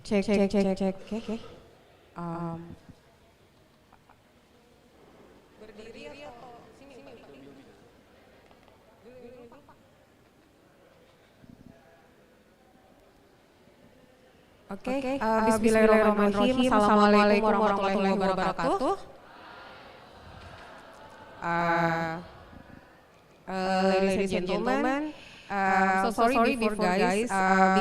Cek. Oke. Berdiri atau sini? Oke. Bismillahirrahmanirrahim. Assalamualaikum warahmatullahi wabarakatuh. Ladies and gentlemen, so sorry before guys,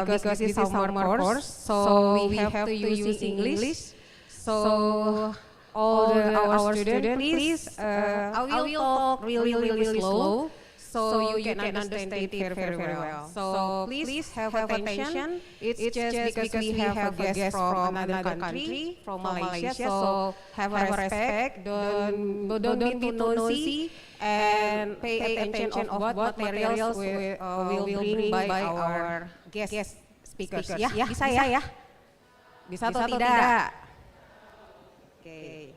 because this is our course, so we have to use English. So all our students, please, I will talk really slow, so you can understand it very well. So please have attention. It's just because we have a guest from another country, from Malaysia. So have a respect. Don't be too nosy. And pay attention of what materials will bring by our guest speakers. Ya, bisa ya? Bisa atau tidak? Oke.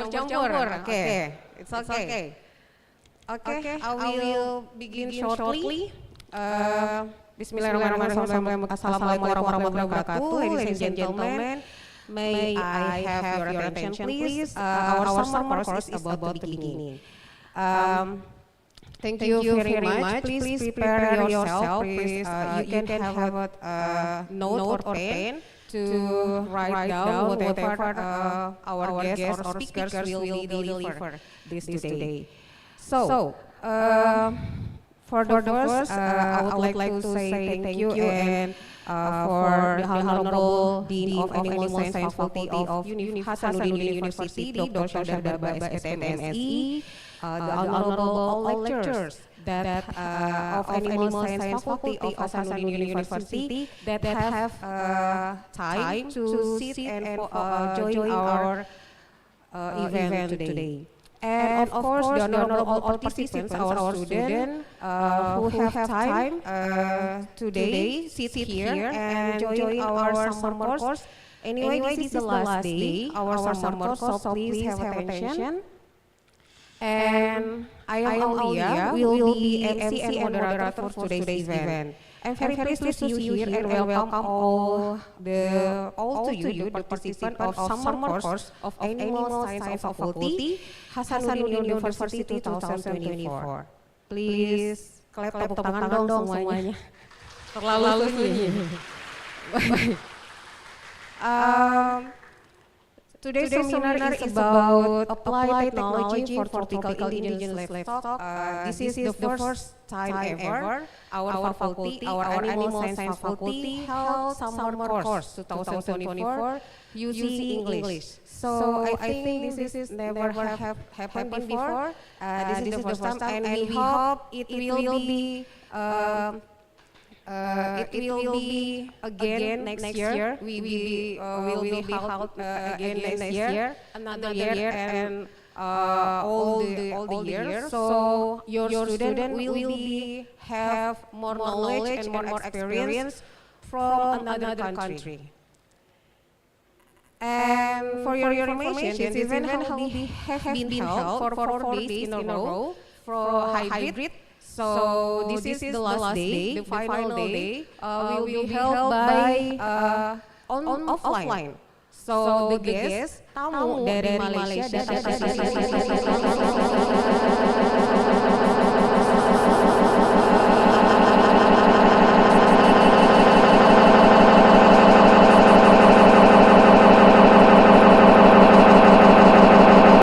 Campur. Oke. It's okay. Okay, I will begin shortly. Bismillahirrahmanirrahim. Assalamualaikum warahmatullahi wabarakatuh. Ladies and gentlemen, may I have your attention please? Our summer course is about to begin. Thank you very much. Please prepare yourself. Please, you can have a note or pen to write down whatever our guests or speakers will deliver this today. So, for the first, I would like to say thank you and for the Honorable Dean of Animal Science Faculty of Hasanuddin University, Dr. Syaheera SMSI, the Honorable all lecturers that of Animal Science Faculty of Hasanuddin University that have time to sit and join our event today. And of course, the honorable all participants, our students who have time today, sit here and join our summer course. Anyway, this is the last day, our summer course, so please have attention. And I am Aulia, will be MC and moderator for today's event. I'm very pleased to see you here and welcome all to you, the participant of summer course of Animal Science Faculty, Hasanuddin University 2024. Please clap tepuk tangan dong semuanya. Terlalu sunyi. Today's seminar is about applied technology for tropical indigenous livestock. This is the first time ever our faculty, our Animal Science Faculty, held summer course 2024 using English. So I think this is never have happened before. This is the first time, and we hope it will be again next year. We will be held again next year, another year, and all the years. So your student will have more knowledge and more experience from another country. And for your information, this event have been held for 4 days in a row for hybrid. So this is the last day, the final day, will be held by offline. So the guest tamu dari Malaysia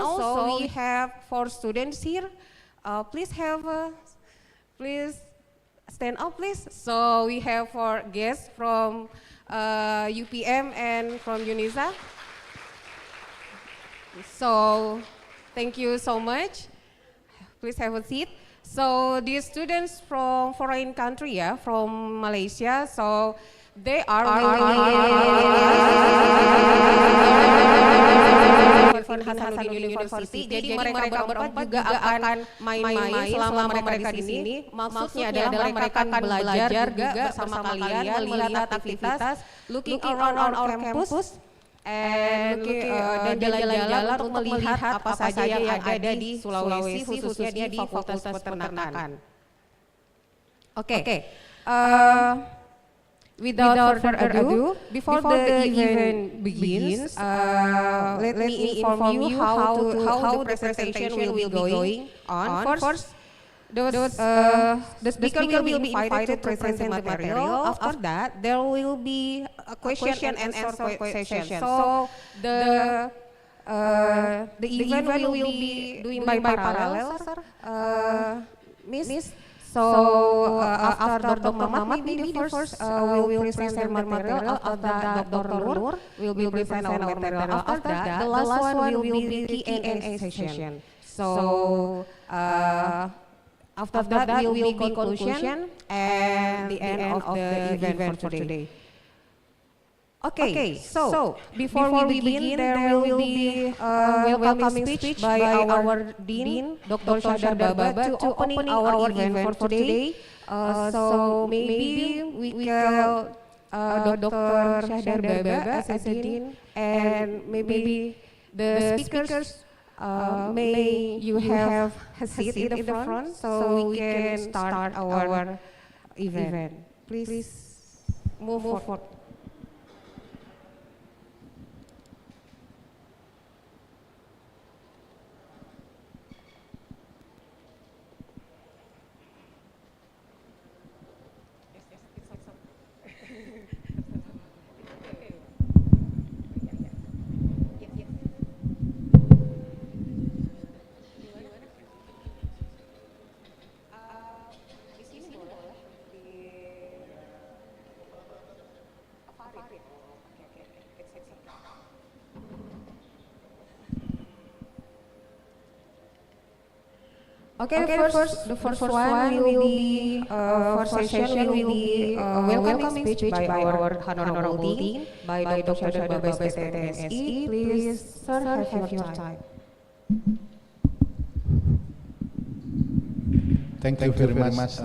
also we have 4 students here. Please stand up, please. So we have 4 guests from UPM and from UNISA. So thank you so much. Please have a seat. So these students from foreign country, from Malaysia. So they are Hasanuddin University. Jadi mereka berempat juga akan main-main selama mereka di sini. Maksudnya adalah mereka akan belajar juga bersama kalian, melihat aktivitas, looking around our campus, and dan jalan-jalan untuk melihat apa saja yang ada di Sulawesi, khususnya di Fakultas Peternakan. Oke. without further ado, before the event begins, let me inform you how the presentation will be going on. First, the speaker will be invited to present the material. After that, there will be a question and answer session. So the event will be doing by parallel, sir. Miss. So after Dr. Mamat, maybe the first will present their material. After that, Dr. Noor will be present our material. After that, the last one will be the Q&A session. So after that will be conclusion and the end of the event for today. Okay, so before we begin, there will be a welcoming speech by our Dean, Dr. Syaheera, to opening our event for today. So maybe we will Dr. Syaheera as a Dean, and maybe the speakers may you have a seat in the front so we can start our event. Please move forward. Okay, the first one will be first session will be welcoming speech by our Honorable Dean, by Dr. Syaheera SPTNSI. Please, sir, have your time. Thank you very much,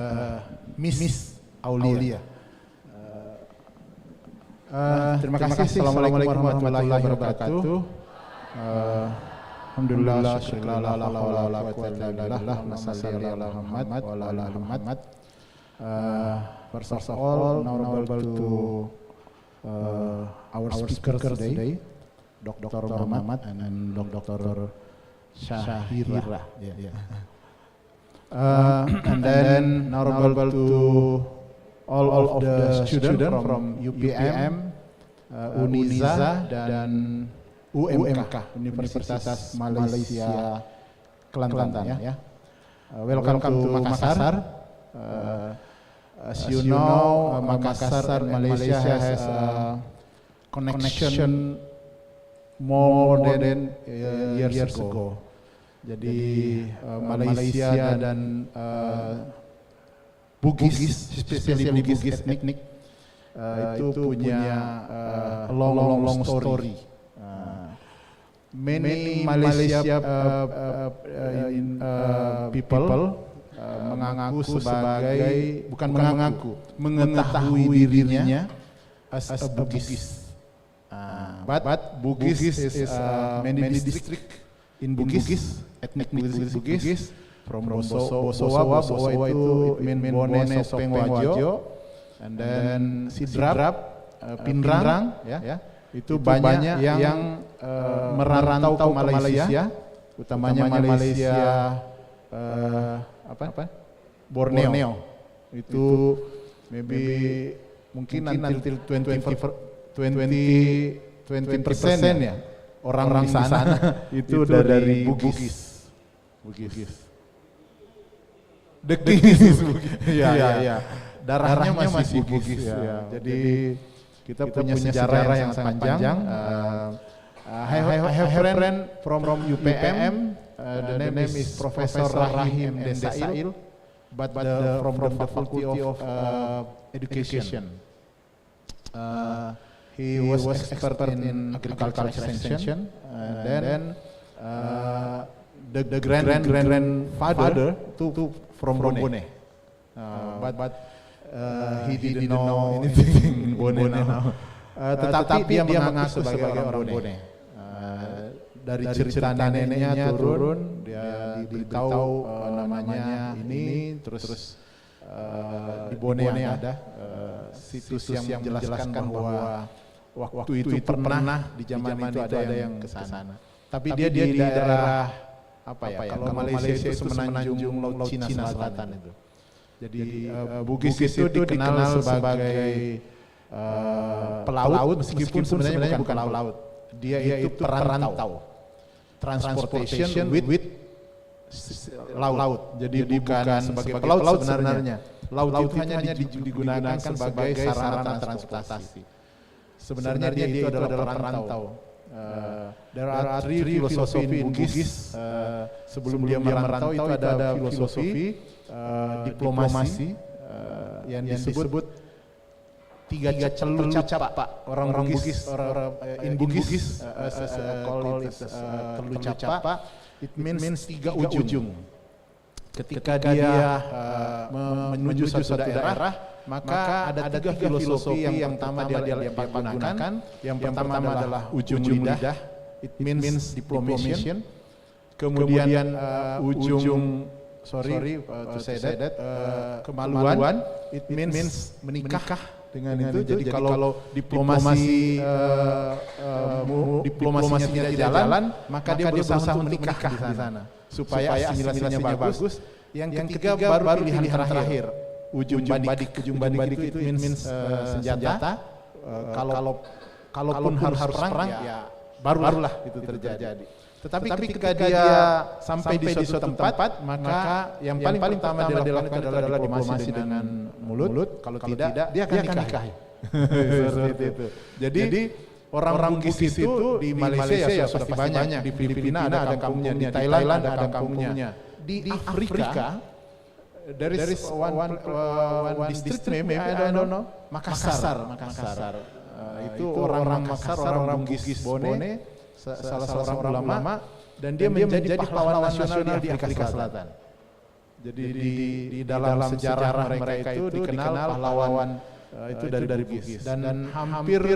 Miss Aulia. Terima kasih. Assalamualaikum warahmatullahi wabarakatuh. Alhamdulillah, syukurlah, la haula wala quwwata illa billah, Allahumma shalli ala Muhammad wa ala ali Muhammad. First of all, honorable to our speaker today, Dr. Mamat and Dr. Syaheera. And then honorable to all of the students from UPM, UNISA dan UMK, Universitas Malaysia Kelantan, ya. Welcome to Makassar. As you know, Makassar, Malaysia has a connection more than years ago. Jadi Malaysia dan Bugis, especially Bugis ethnic, itu punya long story. Many Malaysia people mengaku sebagai, bukan mengaku, mengetahui dirinya as a Bugis. But Bugis is many district in Bugis, ethnic Bugis, from Bosowa itu it mean Bone, Sopeng, Wajo, and then Sidrap, Pindrang, ya. Itu banyak yang merantau ke Malaysia, utamanya Malaysia Borneo. Itu maybe mungkin until 20% ya orang di sana itu dari Bugis. The King is Bugis. Iya. Darahnya masih Bugis ya. Jadi kita punya sejarah yang sangat panjang. I have friend from UPM. The name is Professor Rahim Desail, but from the Faculty of Education. He was expert in agricultural extension. Then the grandfather to from Bone. But he didn't know anything in Bone now. Tetapi dia mengaku sebagai orang Bone. Dari cerita neneknya turun, dia diberitahu namanya ini, terus di Bone ada situs yang menjelaskan bahwa waktu itu pernah di zaman itu ada yang ke sana. Tapi dia di daerah kalau Malaysia itu semenanjung Laut Cina Selatan itu. Jadi Bugis itu dikenal sebagai pelaut meskipun sebenarnya bukan pelaut. Dia itu perantau. Transportation with laut. Jadi bukan sebagai pelaut sebenarnya. Laut itu hanya digunakan sebagai sarana transportasi. Sebenarnya dia itu adalah perantau. There are three philosophy in Bugis. Sebelum dia merantau itu ada filosofi diplomasi yang disebut tiga celu capa. Orang Bugis, in Bugis call it celu capa. It means tiga ujung. Ketika dia menuju suatu daerah, maka ada tiga filosofi yang pertama dia gunakan. Yang pertama adalah ujung lidah, it means diplomation. Kemudian ujung to say that, kemaluan, it means menikah dengan itu. Jadi kalau diplomasinya tidak jalan, maka dia berusaha untuk menikah di sana supaya asimilasinya bagus. Yang ketiga baru pilihan terakhir, ujung badik. Ujung badik itu it means senjata. Kalaupun harus perang ya barulah itu terjadi. Tetapi ketika dia sampai di suatu tempat, maka yang paling pertama dilakukan adalah diplomasi dengan mulut. Kalau tidak, dia akan nikah. Seperti itu. Jadi orang Bugis itu di Malaysia ya pasti banyak. Di Filipina ada kampungnya, di Thailand ada kampungnya. Di Afrika, there is one district name, I don't know, Makassar. Itu orang Makassar, orang Bugis Bone, salah seorang ulama, dan dia menjadi pahlawan nasional di Afrika Selatan. Jadi di dalam sejarah mereka itu dikenal pahlawan itu dari Bugis. Dan hampir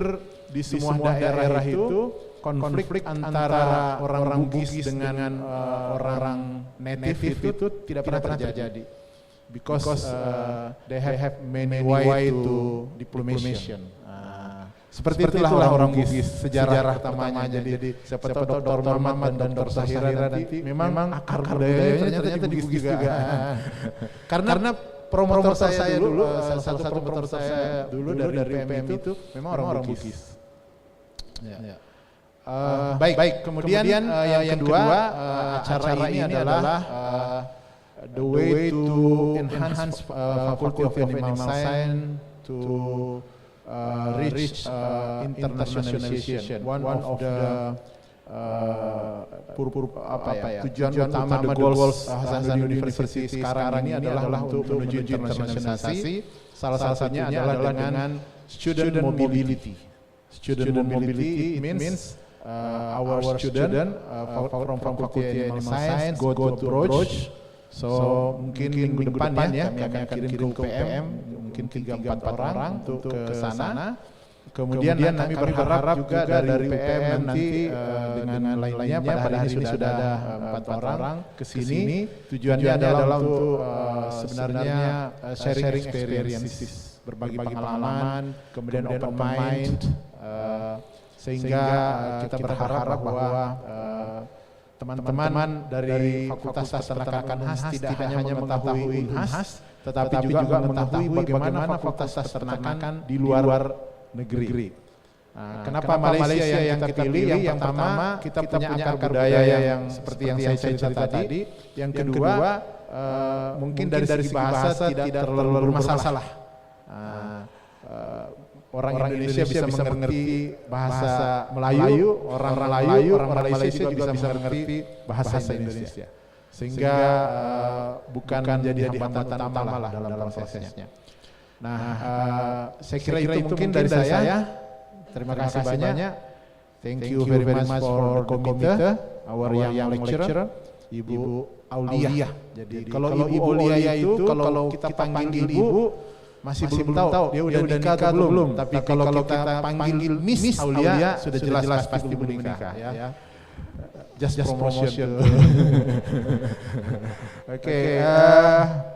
di semua daerah itu konflik antara orang Bugis dengan orang native itu tidak pernah terjadi. Because they have many way to diplomation. Seperti itulah orang Bugis, sejarah pertamanya. Jadi siapa tahu Dr. Mamat dan Dr. Syaheera nanti memang akar budayanya ternyata di Bugis juga. Karena promotor saya dulu, salah satu promotor saya dulu dari UPM itu memang orang Bugis. Baik. Kemudian yang kedua, acara ini adalah the way to enhance Faculty of Animal Science to reach internationalization. One of the tujuan utama the goals Hasanuddin University sekarang ini adalah untuk menuju internasionalisasi. Salah satunya adalah dengan student mobility. Student mobility means our student from Faculty of Animal Science go to abroad. So mungkin minggu depan ya kami akan kirim ke UPM mungkin 3-4 orang untuk ke sana. Kemudian kami berharap juga dari UPM nanti dengan lainnya pada hari ini sudah ada 4 orang ke sini. Tujuannya adalah untuk sebenarnya sharing experiences, berbagi pengalaman, kemudian open mind, sehingga kita berharap bahwa teman-teman dari Fakultas Peternakan UNHAS tidak hanya mengetahui UNHAS, tetapi juga mengetahui bagaimana Fakultas Peternakan di luar negeri. Kenapa Malaysia yang kita pilih? Yang pertama, kita punya akar budaya yang seperti yang saya cerita tadi. Yang kedua, mungkin dari segi bahasa tidak terlalu bermasalah. Orang Indonesia bisa mengerti bahasa Melayu, orang Malaysia juga bisa mengerti bahasa Indonesia. Sehingga bukan menjadi hambatan utama lah dalam prosesnya. Nah, saya kira itu mungkin dari saya. Terima kasih banyak. Thank you very much for the committee, our young lecturer, Ibu Aulia. Jadi kalau Ibu Aulia itu kalau kita panggil Ibu masih belum tahu dia udah nikah atau belum. Tapi kalau kita panggil Miss Aulia sudah jelas pasti belum nikah ya. Just promotion. Oke,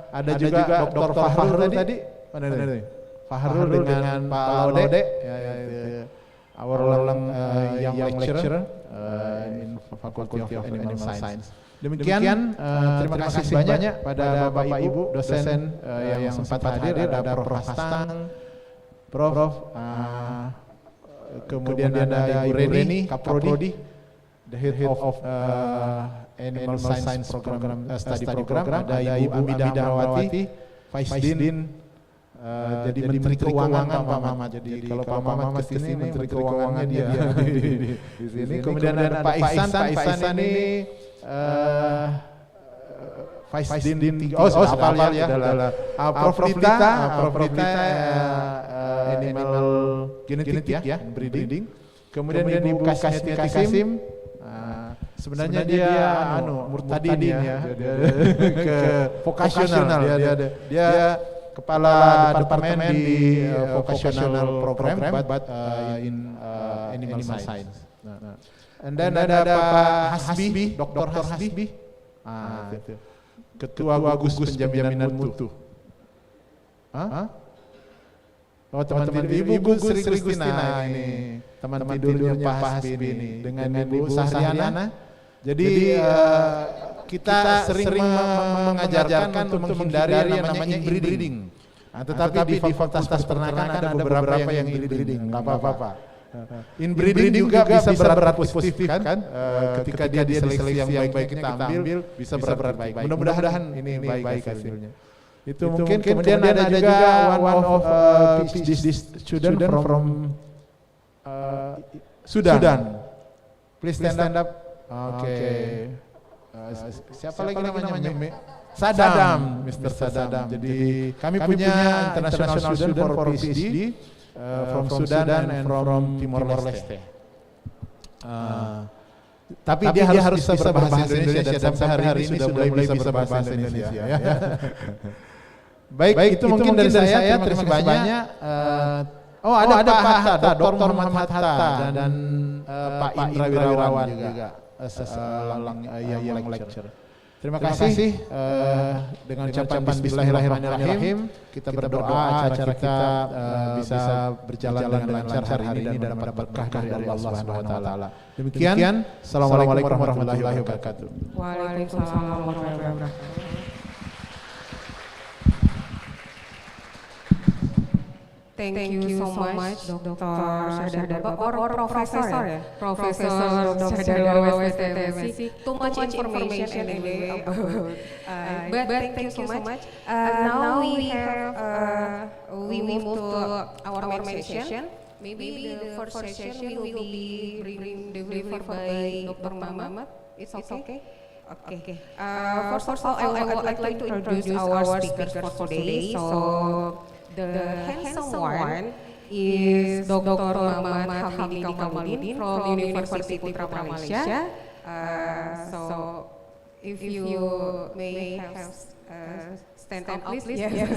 ada juga Dr. Fahrul tadi. Mana nih? Fahrul dengan Pak Laude, our young lecturer in Faculty of Animal Science. Demikian, terima kasih banyak pada Bapak Ibu dosen yang sempat hadir. Ada Prof. Hastang, Prof. Kemudian ada Ibu Reni, Kaprodi, the head of Animal Science Program, Study Program. Ada Ibu Amida Amrawati, Vice Dean, jadi Menteri Keuangan Pak Mamat. Jadi kalau Pak Mamat ke sini, Menteri Keuangan dia di sini. Kemudian ada Pak Ihsan ini Vice Dean, apal ya, Prof. Rita, Animal Genetik ya, breeding. Kemudian Ibu Kasim, sebenarnya dia murtadin ya, ke vocational, dia kepala departemen di vocational program, but in animal science. And then ada Pak Hasbi, Dr. Hasbi, Ketua Gugus Penjaminan Mutu. Oh, teman Ibu Sri Gustina ini, teman tidurnya Pak Hasbi ini dengan Ibu Sahriana. Jadi kita sering mengajarkan untuk menghindari yang namanya inbreeding. Tetapi di Fakultas Peternakan ada beberapa yang inbreeding, nggak apa-apa. Inbreeding juga bisa berat positif kan? Ketika dia seleksi yang baik kita ambil, bisa berat baik. Mudah-mudahan ini baik hasilnya. Itu mungkin kemudian ada juga one of PhD student from Sudan. Please stand up. Oke. Siapa lagi namanya? Sadam, Mr. Sadam. Jadi kami punya international student for PhD from Sudan and from Timor Leste. Tapi dia harus bisa berbahasa Indonesia dan sampai hari ini sudah mulai bisa berbahasa Indonesia. Ya. Baik, itu mungkin dari saya. Terima kasih banyak. Ada Pak Hatta, Dr. Muhammad Hatta dan Pak Indra Wirawan juga yang lecture. Terima kasih. Dengan ucapan Bismillahirrahmanirrahim, kita berdoa acara kita bisa berjalan dengan lancar hari ini dan mendapat berkah dari Allah Subhanahu wa taala. Demikian, assalamualaikum warahmatullahi wabarakatuh. Waalaikumsalam warahmatullahi wabarakatuh. Thank you so much, Dr. Syaheera, or Professor ya? Professor Dr. Syaheera WSTMC. Too much information anyway but thank you so much. Now we move to our main session. Maybe the first session will be delivered by Dr. Mamat. It's okay? Okay. First of all, I would like to introduce our speakers for today. So the handsome one is Dr. Mamat Hamidi Kamalludin from Universiti Putra, Malaysia. So if you may have stand up, please. Yes.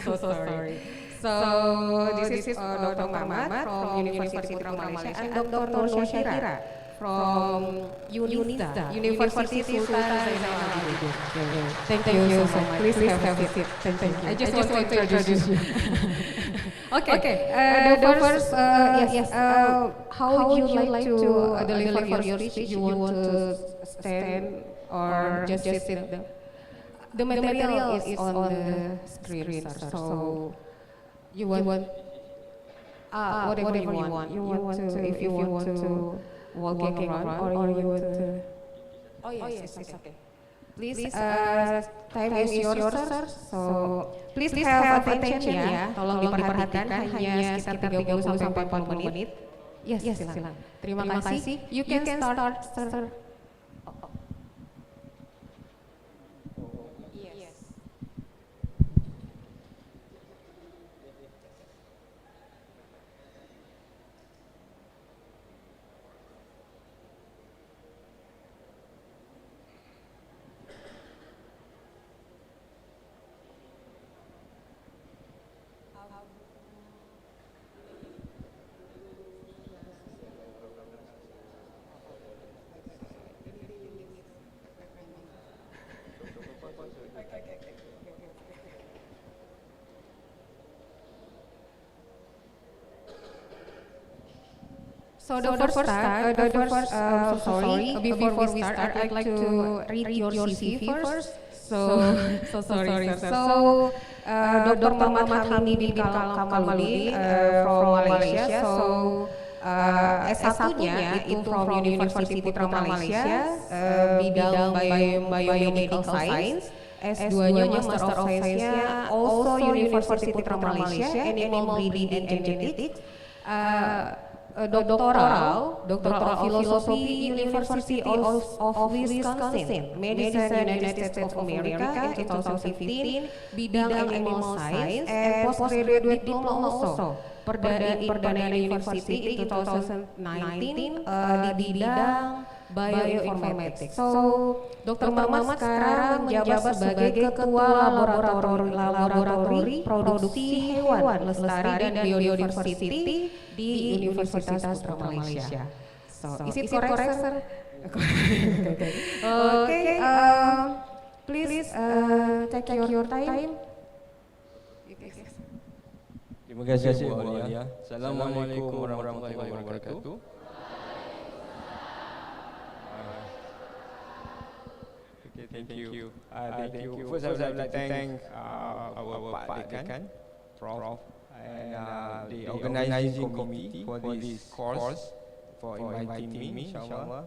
So sorry. So this is Dr. Mamat from Universiti Putra, Malaysia, and Dr. Noor Syaheera from UNHAS, Universiti Sultan Zainal. Thank you so much. Please have a seat. Thank you. I just want to introduce you. Okay. The first, how would you like to deliver your speech? You want to stand or just sit down? The material is on the screen, sir. So you want whatever you want. You want to, if you want to walking around or you want to. Oh yes, it's okay. Please, time is yours, sir. So please have attention ya. Tolong diperhatikan, hanya sekitar 30 sampai 40 menit. Yes, silakan. Terima kasih. You can start, sir. So the first start, before we start, I'd like to read your CV first. So sorry, sir. So Dr. Mamat Hamidi bin Kamalludin from Malaysia. So S1-nya itu from Universiti Putra Malaysia, bidang Biomedical Science. S2-nya Master of Science-nya also Universiti Putra Malaysia, Animal Breeding and Genetics. Doctoral Philosophy, University of Wisconsin, Medicine, United States of America in 2015, bidang Animal Science, and postgraduate diploma also. Perdana University in 2019 di bidang Bioinformatics. So, Dr. Mamat sekarang menjabat sebagai Ketua Laboratori Produksi Hewan Lestari dan Biodiversity di Universitas Putra Malaysia. So, is it correct, sir? Okay, please take your time. Terima kasih Bu Aulia. Assalamualaikum warahmatullahi wabarakatuh. Thank you. First, I would like to thank our Pak Dekan, Prof, and the organizing committee for this course, for inviting me, inshallah.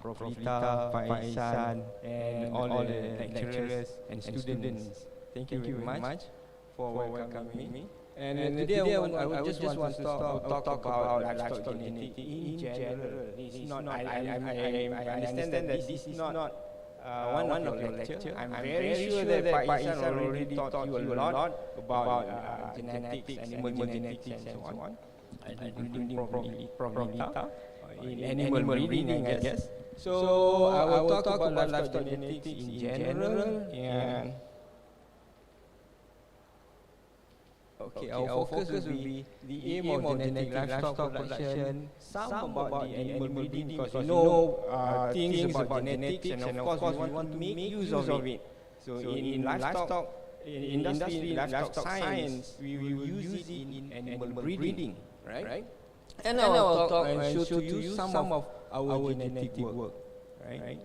Prof Rita, Pak Isan, and all the lecturers and students. Thank you very much for welcoming me. And today I just want to talk about livestock genetics in general. It's not. I understand that this is not one of your lecture. I'm very sure that Pak Isan already taught you a lot about genetics, animal genetics, and so on. Including Prof Rita in animal breeding, I guess. So I will talk about livestock genetics in general and. Okay, our focus will be the aim of genetic livestock production, some about the animal breeding, because you know things about genetics, and of course we want to make use of it. So in livestock, in industry, livestock science, we will use it in animal breeding, right? And I will talk and show to you some of our genetic work, right?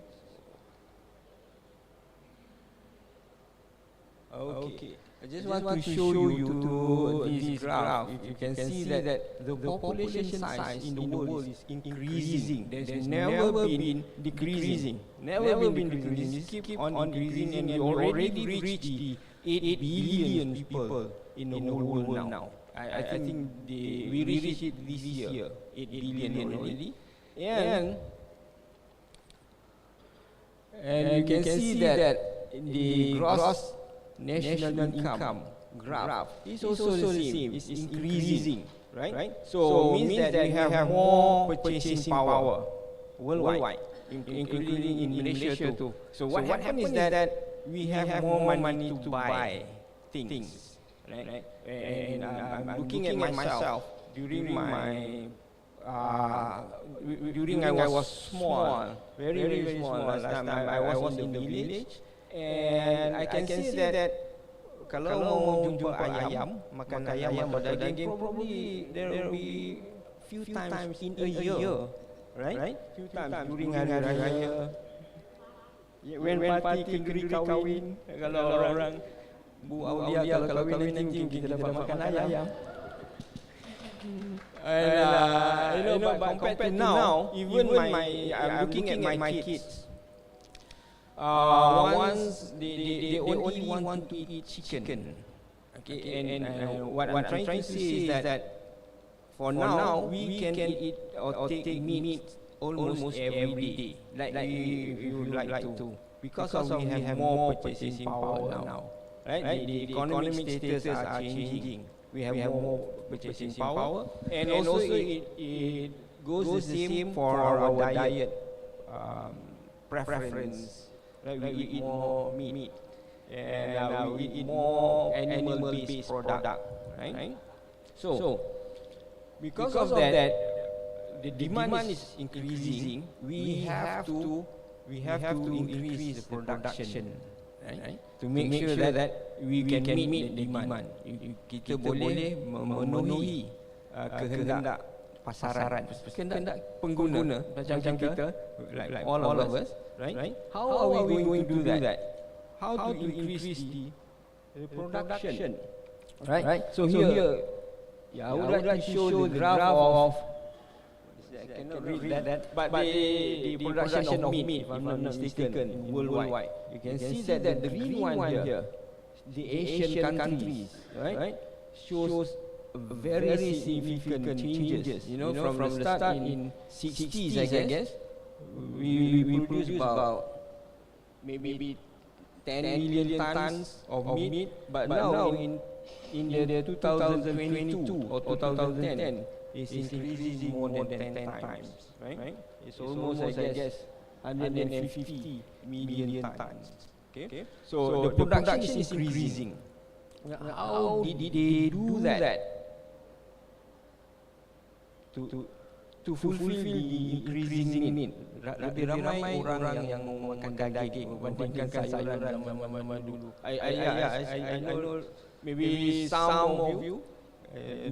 Okay. I just want to show you to this graph. If you can see that the population size in the world is increasing. There's never been decreasing. Never been decreasing. This keep on increasing, and we already reached the 8 billion people in the whole world now. I think we reached it this year, 8 billion already. And you can see that the gross national income graph is also the same. It's increasing, right? So means that we have more purchasing power worldwide, including in Malaysia too. So what happens is that we have more money to buy things, right? And I'm looking at myself during my during I was small, very small. Last time I was in the village. And I can see that kalau mau jumpa ayam, makan ayam atau daging, probably there will be few times in a year, right? Few times during hari raya. When party negeri kahwin, kalau orang Bu Aulia kalau kahwin nanti kita dapat makan ayam. And you know, but compared to now, even I'm looking at my kids. Once they only want to eat chicken. Okay, and what I'm trying to say is that for now we can eat or take meat almost every day, like you like to, because we have more purchasing power now, right? The economic status are changing. We have more purchasing power, and also it goes the same for our diet preference. Right, we eat more meat, and we eat more animal-based product, right? So, because of that, the demand is increasing. We have to increase the production, right? To make sure that we can meet the demand. Kita boleh memenuhi kehendak pasaran, kehendak pengguna macam kita, like all of us, right? How are we going to do that? How to increase the production, right? So here, I would like to show the graph of. I cannot read that, but the production of meat, if I'm not mistaken, worldwide. You can see that the green one here, the Asian countries, right, shows very significant changes. You know, from the start in 60s, I guess, we produce about maybe 10 million tons of meat, but now in the 2022 or 2010, it's increasing more than 10 times, right? It's almost, I guess, 150 million tons. Okay, so the production is increasing. How did they do that to fulfill the increasing need? Lebih ramai orang yang makan daging berbandingkan sayuran zaman dulu. I know maybe some of you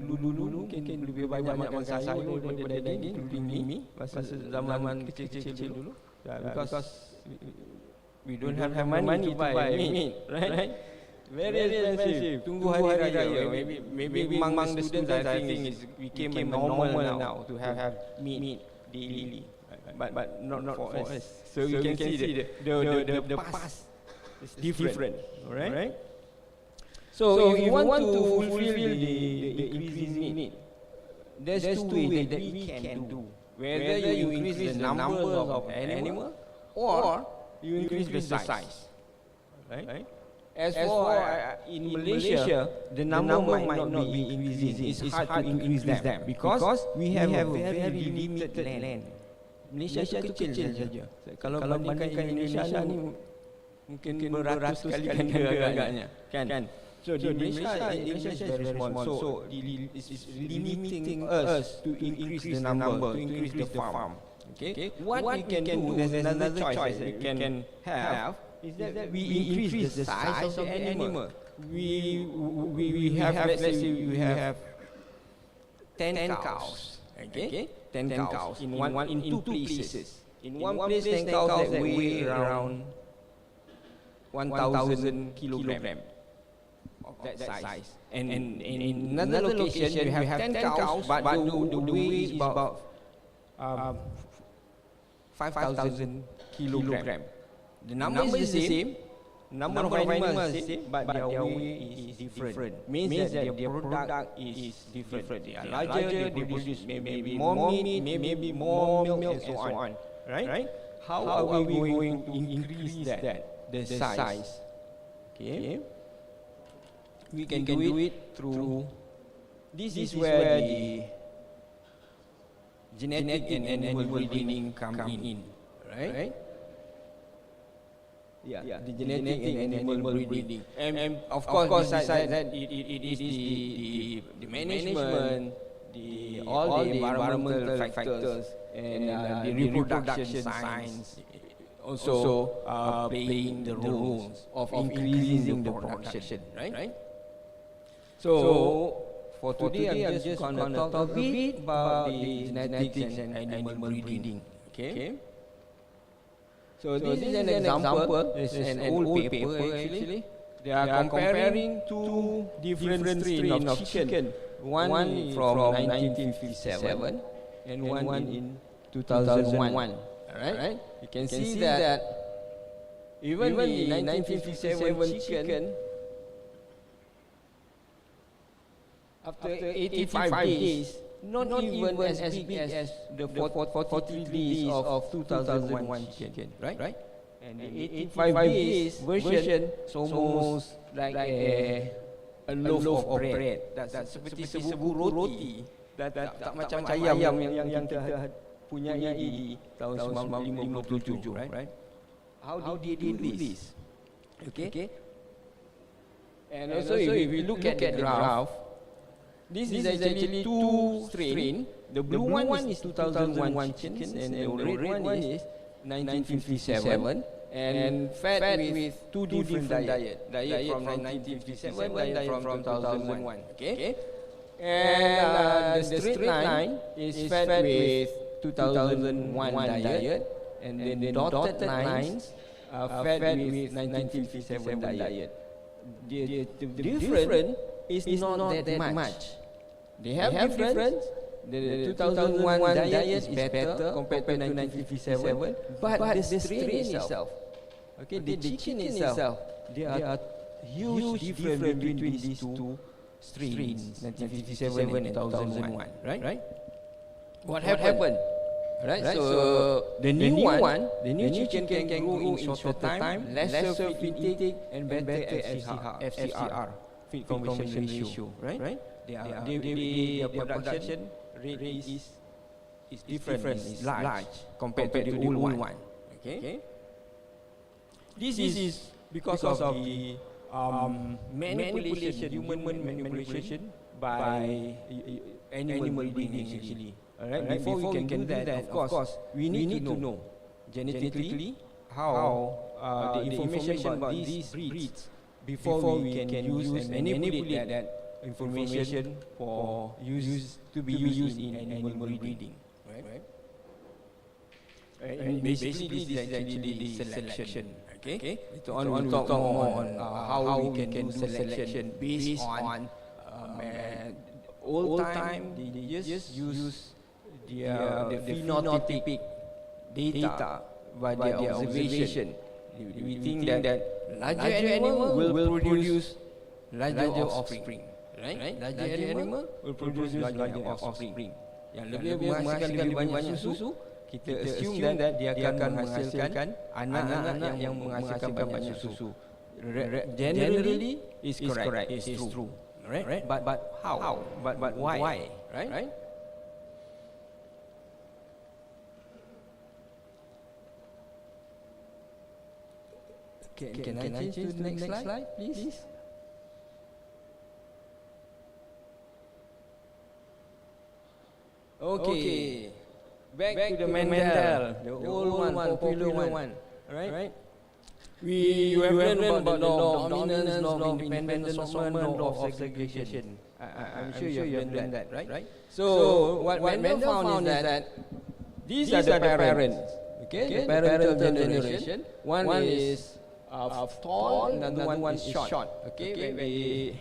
dulu mungkin lebih banyak makan sayur daripada daging, including me, masa zaman kecil-kecil dulu. Because we don't have money to buy meat, right? Very expensive. Tunggu hari raya. Maybe among the students, I think it became normal now to have meat daily, but not for us. So you can see the past is different, right? So if you want to fulfill the increasing need, there's two ways that we can do. Whether you increase the number of animal or you increase the size, right? As for in Malaysia, the number might not be increasing. It's hard to increase them because we have a very limited land. Malaysia itu kecil saja. Kalau bandingkan Indonesia ni mungkin beratus kali ganda agaknya, kan? So di Malaysia is very small. So it's limiting us to increase the number, to increase the farm. Okay? What we can do, there's another choice that we can have, is that we increase the size of the animal. We have, let's say we have 10 cows. Okay? 10 cows in two places. In one place, 10 cows that weigh around 1,000 kilogram. That size. And in another location, we have 10 cows, but the weight is about 5,000 kilogram. The number is the same, number of animals is the same, but their weight is different. Means that their product is different. They are larger, they produce maybe more meat, maybe more milk, and so on. Right? How are we going to increase that, the size? Okay. We can do it through. This is where the genetic and animal breeding come in, right? Yeah, the genetic and animal breeding. And of course, besides that, it is the management, all the environmental factors, and the reproduction science also playing the roles of increasing the production, right? So for today, I'm just going to talk a bit about the genetics and animal breeding. Okay. So this is an example. This is an old paper actually. They are comparing two different strains of chicken. One from 1957 and one in 2001. Alright. You can see that even the 1957 chicken, after 85 days, not even as big as the 43 days of 2001 chicken, right? And the 85 days version is almost like a loaf of bread. That's seperti sebungkus roti. Tak macam ayam yang kita punya di tahun 1957, right? How did they do this? Okay. And also if we look at the graph, this is actually two strains. The blue one is 2001 chickens and the red one is 1957. and fed with two different diet from 1957, diet from 2001. Okay, and the straight line is fed with 2001 diet, and then the dotted lines are fed with 1957 diet. The difference is not that much. They have difference. The 2001 diet is better compared to 1957, but the strain itself, okay, the chicken itself, there are huge difference between these two strains, 1957 and 2001, right? What happened? Right, so the new chicken can grow in shorter time, lesser feed intake, and better FCR, feed conversion ratio, right? Their production rate is different, is large compared to the old one. Okay, this is because of the manipulation, human manipulation by animal breeding actually. Alright, before we can do that, of course, we need to know genetically how the information about these breeds before we can use and manipulate that information for to be used in animal breeding. Right? And basically, this is actually the selection. Okay. Later on, we'll talk more on how we can do selection based on old time. They just use the phenotypic data by their observation. We think that larger animal will produce larger offspring, right? Larger animal will produce larger offspring. Yang lebih menghasilkan lebih banyak susu, kita assume that dia akan menghasilkan anak-anak yang menghasilkan banyak susu. Generally, is correct, is true, right? But how? But why? Right? Can I change to the next slide, please? Okay. Back to the Mendel, the old one, popular one, right? You have learned about the law of dominance, law of independent assortment, law of segregation. I'm sure you have learned that, right? So what Mendel found is that these are the parents, okay? The parental generation. One is tall, another one is short. Okay, when we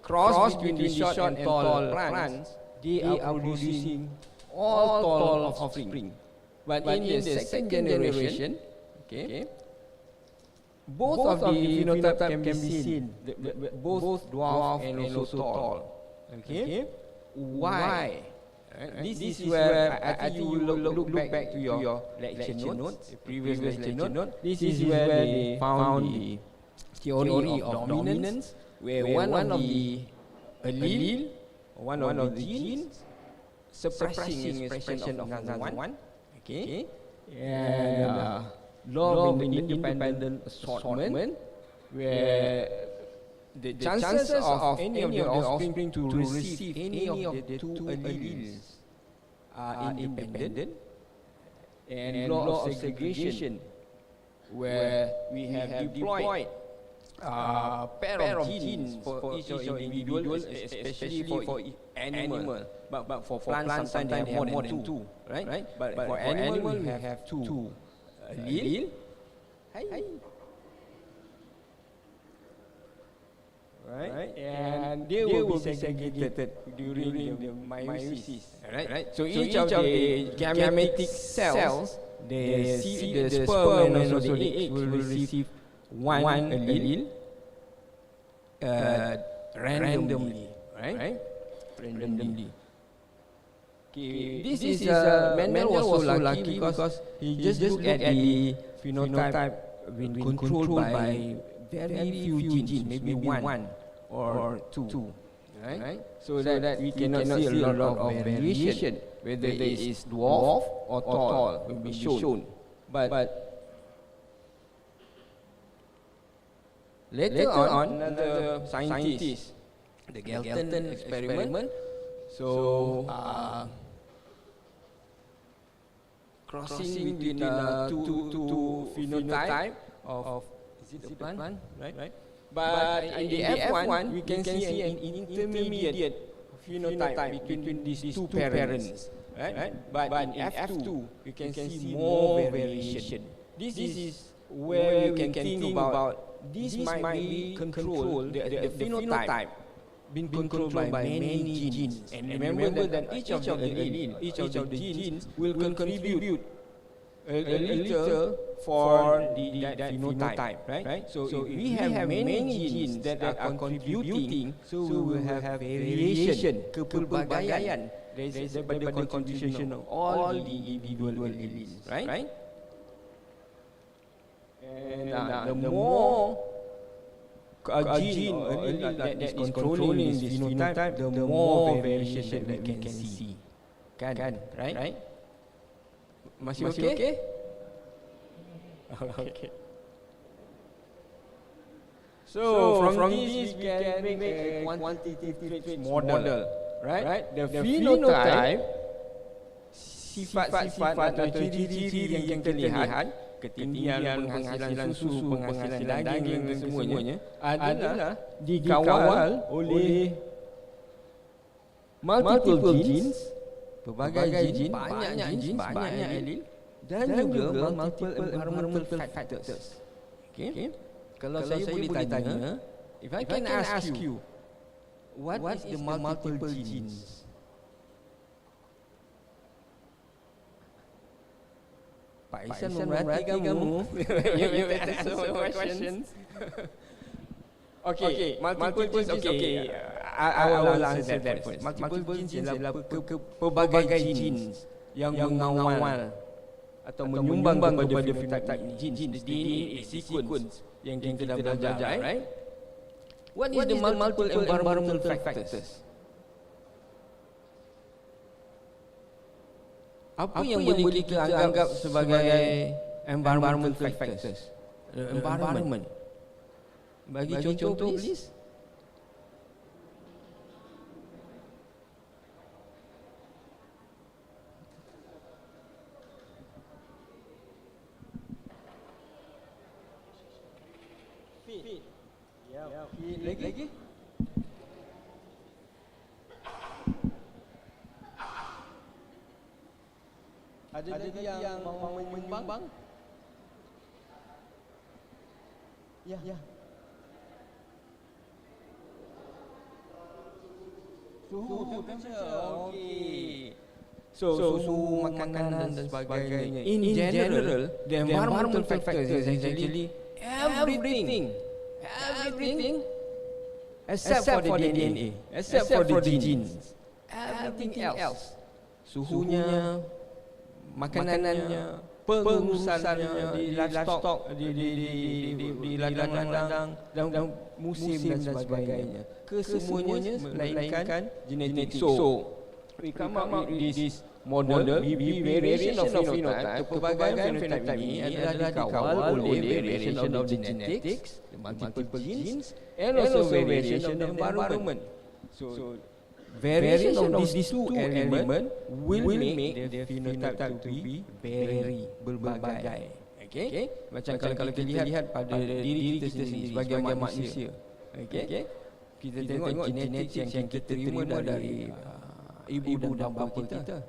cross between the short and tall plants, they are producing all tall offspring. But in the second generation, okay, both of the phenotype can be seen, both dwarf and also tall. Okay, why? This is where I think you look back to your lecture notes, previous lecture note. This is where they found the theory of dominance, where one of the allele, one of the genes, suppressing expression of another one, okay, and law of independent assortment, where the chances of any of the offspring to receive any of the two alleles are independent, and law of segregation, where we have deployed pair of genes for each individual, especially for animal. But for plants, sometimes they have more than two, right? But for animal, we have two allele. Right? And they will be segregated during the meiosis. Right? So each of the gametic cells, the sperm and also the egg will receive one allele randomly. Right? Randomly. Okay, this is Mendel was so lucky because he just looked at the phenotype being controlled by very few genes, maybe one or two, right? So that we cannot see a lot of variation, whether it is dwarf or tall will be shown. But later on, another scientist, the Galton experiment, so crossing between two phenotype of is it a plant, right? But in the F1, we can see an intermediate phenotype between these two parents, right? But in F2, we can see more variation. This is where we can think about this might be controlled, the phenotype being controlled by many genes. And remember that each of the genes will contribute a little for that phenotype, right? So if we have many genes that are contributing, so we will have variation, kepelbagaian daripada contribution of all the individual alleles, right? And the more gene that is controlling this phenotype, the more variation that we can see. Kan? Right? Masih okay? Okay. So from this we can make a quantitative traits model, right? The phenotype, sifat-sifat atau ciri-ciri yang kita lihat, ketinggian, penghasilan susu, penghasilan daging dan semuanya adalah dikawal oleh multiple genes, pelbagai genes, banyak allele dan juga multiple environmental factors. Okay? Kalau saya boleh tanya, if I can ask you, what is the multiple genes? Pak Isan memerhati kamu. You better answer my questions. Okay, multiple genes. Okay, I will answer that first. Multiple genes adalah pelbagai genes yang mengawal atau menyumbang kepada phenotype genes, DNA sequence yang kita dah belajar, right? What is the multiple environmental factors? Apa yang boleh kita anggap sebagai environmental factors? Environment. Bagi contoh, please. Lagi? Ada lagi yang mau menyumbang? Ya. Suhu temperature. Okey. So suhu, makanan dan sebagainya. In general, the environmental factors is actually everything except for the DNA, except for the genes. Everything else. Suhunya, makanannya, pengurusannya di livestock, di ladang-ladang dan musim dan sebagainya. Kesemuanya melainkan genetik. So we come up with this model, variation of phenotype. Pelbagai phenotype ini adalah dikawal oleh variation of the genetics, the multiple genes, and also variation of the environment. So variation of these two elements will make the phenotype to be very berbagai. Okay? Macam kalau kita lihat pada diri kita sendiri sebagai manusia. Okay? Kita tengok genetik yang kita terima dari ibu dan bapa kita.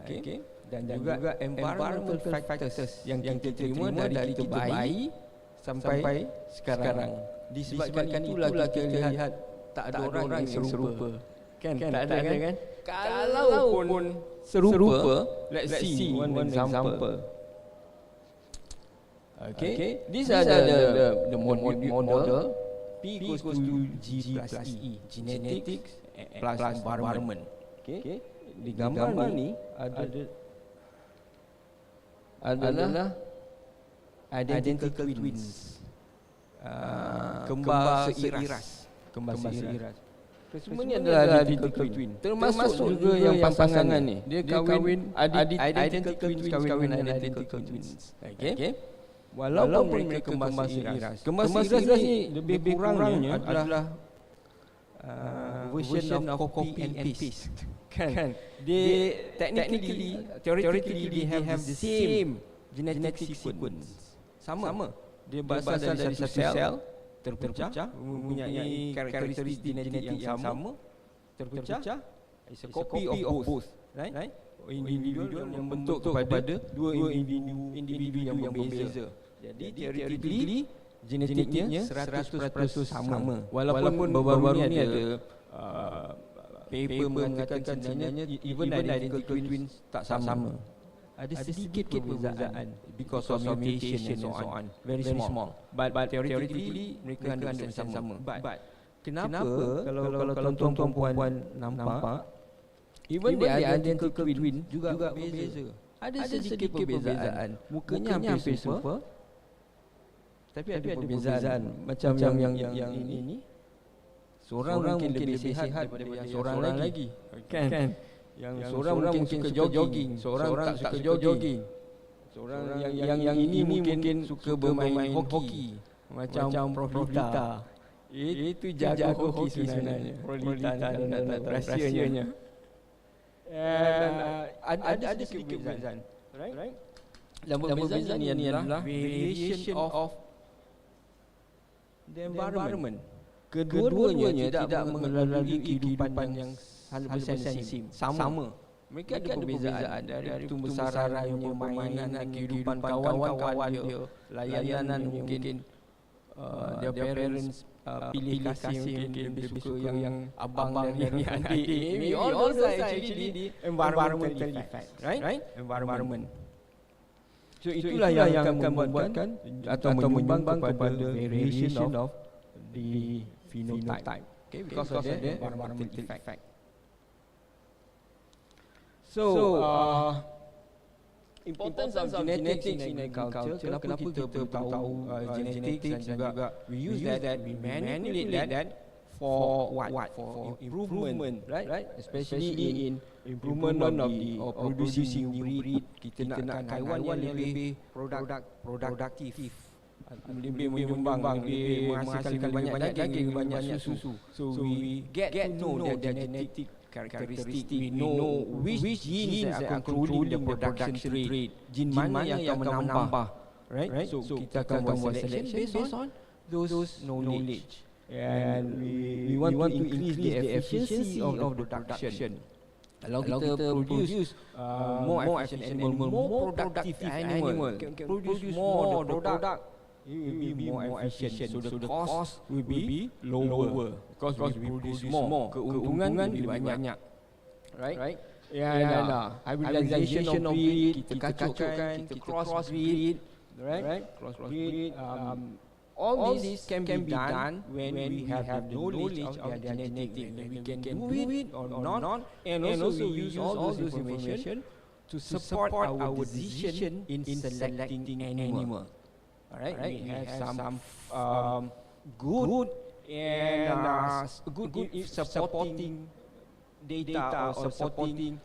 Okay? Dan juga environmental factors yang kita terima dari kita bayi sampai sekarang. Disebabkan itulah kita lihat tak ada orang yang serupa. Kan? Tak ada kan? Kalau pun serupa, let's see one example. Okay? These are the model. P equals to G plus E. Genetics plus environment. Okay? Di gambar ni adalah identical twins. Kembar seiras. Semuanya adalah identical twin. Termasuk juga yang pasangan ni. Dia kahwin identical twins, kahwin identical twins. Okay? Walaupun mereka kembar seiras. Kembar seiras ni lebih kurangnya adalah version of copy and paste. Kan? They theoretically they have the same genetic sequence. Sama. Dia berasal dari satu sel terpecah, mempunyai karakteristik genetik yang sama, terpecah. It's a copy of both, right? Individual yang bentuk kepada dua individu yang berbeza. Jadi theoretically genetiknya 100% sama. Walaupun baru-baru ni ada paper mengatakan sebenarnya even identical twins tak sama. Ada sedikit perbezaan because of mutation and so on. Very small. But theoretically mereka 100% sama. But kenapa kalau tuan-tuan puan nampak even the identical twin juga berbeza. Ada sedikit perbezaan. Mukanya hampir serupa, tapi ada perbezaan. Macam yang ini, seorang mungkin lebih sihat daripada yang seorang lagi. Kan? Yang seorang mungkin suka jogging, seorang tak suka jogging. Seorang yang ini mungkin suka bermain hoki. Macam Prof. Lita. Itu jago hoki sebenarnya. Prof. Lita nak rahsianya. Ada sedikit perbezaan, right? Dan perbezaan ini adalah variation of the environment. Kedua-duanya tidak mengalami kehidupan yang 100% sama. Mereka ada perbezaan dari pembesarannya, permainan, kehidupan kawan-kawan dia, layanan mungkin their parents pilih kasih mungkin dia suka yang abang dan yang adik. Maybe all those are actually the environmental effect, right? Environment. So itulah yang akan membuatkan atau menyumbang kepada variation of the phenotype. Okay, because of the environmental effect. So, importance of genetics in agriculture. Kenapa kita perlu tahu genetics dan juga we use that, we manipulate that for what? For improvement, right? Especially in improvement of the producing breed. Kita nakkan haiwan yang lebih produktif, lebih menyumbang, lebih menghasilkan banyak daging, banyak susu. So we get to know their genetic characteristic. We know which genes that are controlling the production rate. Gene mana yang akan menambah, right? So kita akan buat selection based on those knowledge. And we want to increase the efficiency of the production. Kalau kita produce more efficient animal, more productive animal, can produce more the product, it will be more efficient. So the cost will be lower because we produce more. Keuntungan lebih banyak, right? Ya, hybridization of breed, kita kacaukan, kita cross breed, right? Cross breed. All this can be done when we have the knowledge of their genetics. We can do it or not, and also we use all those information to support our decision in selecting animal. Alright, we have some good and good supporting data or supporting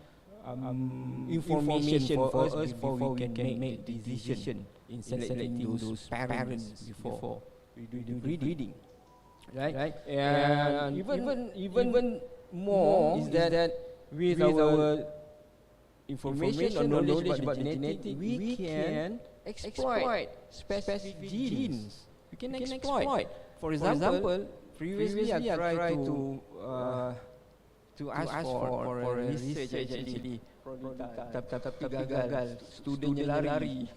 information for us before we can make decision in selecting those parents before we do the breeding, right? And even more is that with our information or knowledge about the genetics, we can exploit specific genes. We can exploit. For example, previously I tried to ask for a research actually. Tapi gagal. Studentnya lari.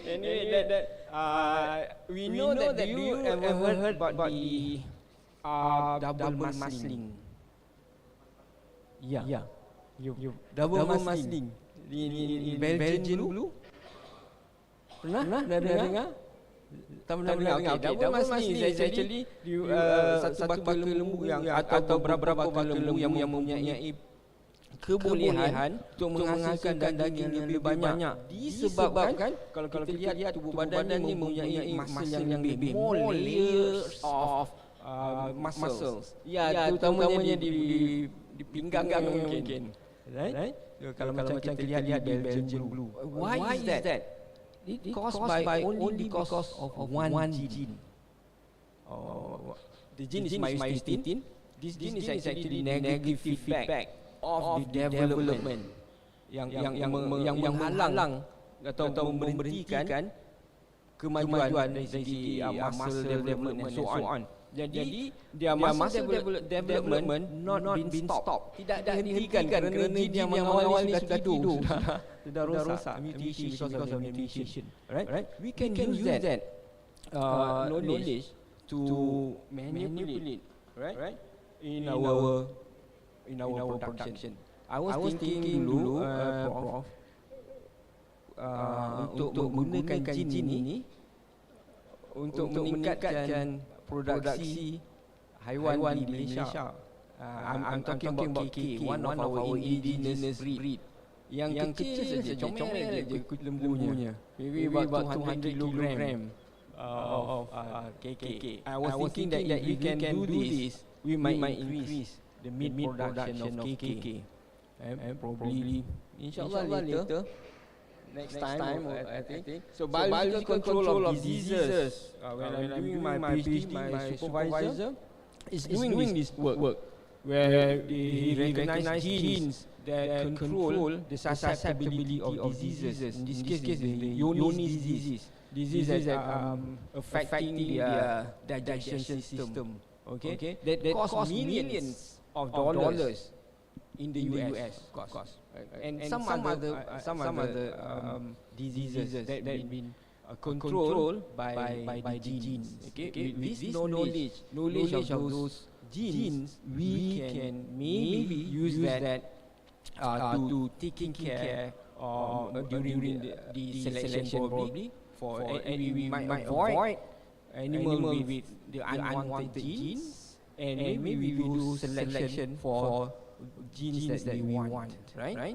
Anyway, we know that you ever heard about the double muscling. Yeah. Double muscling. In Belgian blue. Pernah dengar? Tak pernah dengar. Double muscling is actually satu baka lembu yang atau beberapa baka lembu yang mempunyai kebolehan untuk menghasilkan daging yang lebih banyak. Disebabkan kalau kita lihat tubuh badan ni mempunyai muscle yang lebih, more layers of muscles. Ya, terutamanya di pinggang mungkin. Right? Kalau macam kita lihat di Belgian blue. Why is that? It caused by only because of one gene. The gene is myostatin. This gene is actually negative feedback of the development yang menghalang atau memberhentikan kemajuan dari segi muscle development and so on. Jadi dia muscle development not been stopped. Tidak dihentikan kerana gene yang mengawal ni sudah tidur, sudah rosak, mutation because of mutation. Right? We can use that knowledge to manipulate, right? In our production. I was thinking dulu, Prof, untuk menggunakan gene ini untuk meningkatkan produksi haiwan di Malaysia. I'm talking about KK, one of our indigenous breed. Yang kecil saja, comel je lembunya. Maybe about 200 kilogram of KK. I was thinking that if we can do this, we might increase the meat production of KK. And probably, inshallah later, next time I think. So biological control of diseases. When I'm doing my PhD, my supervisor is doing this work where he recognize genes that control the susceptibility of diseases. In this case, the UNHAS disease that affecting the digestion system. Okay, that cost millions of dollars in the US, of course. And some other diseases that been controlled by the genes. Okay, with this knowledge of those genes, we can maybe use that to taking care during the selection probably and we might avoid animal with the unwanted genes, and maybe we do selection for genes that we want, right?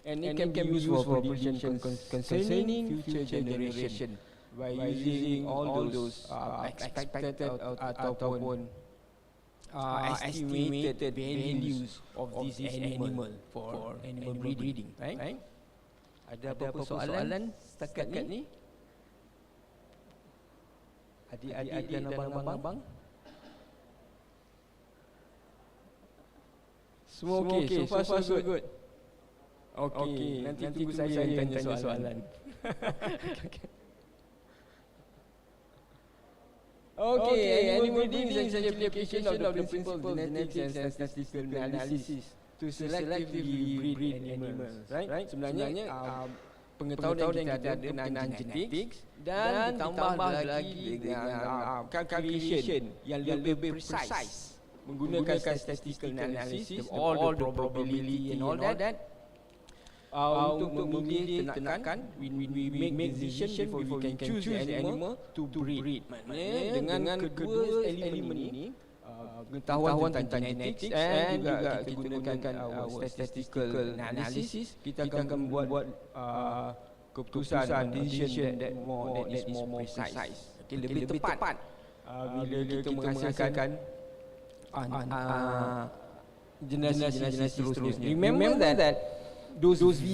And it can be used for prediction concerning future generation by using all those expected ataupun estimated values of this animal for animal breeding, right? Ada apa soalan setakat ni? Adik-adik dan abang-abang? Semua okey, so far so good. Okey, nanti tunggu saya tanya soalan. Okay, animal breeding is an application of the principles of genetics and statistical analysis to selectively breed animals, right? Sebenarnya pengetahuan yang kita ada berkenaan genetik dan ditambah lagi dengan calculation yang lebih precise menggunakan statistical analysis, all the probability and all that untuk memilih ternakan. We make decision before we can choose the animal to breed. Maknanya dengan kedua elemen ini, pengetahuan tentang genetik dan juga kita gunakan statistical analysis, kita akan buat keputusan decision that is more precise, lebih tepat bila kita menghasilkan generasi seterusnya. Remember that those V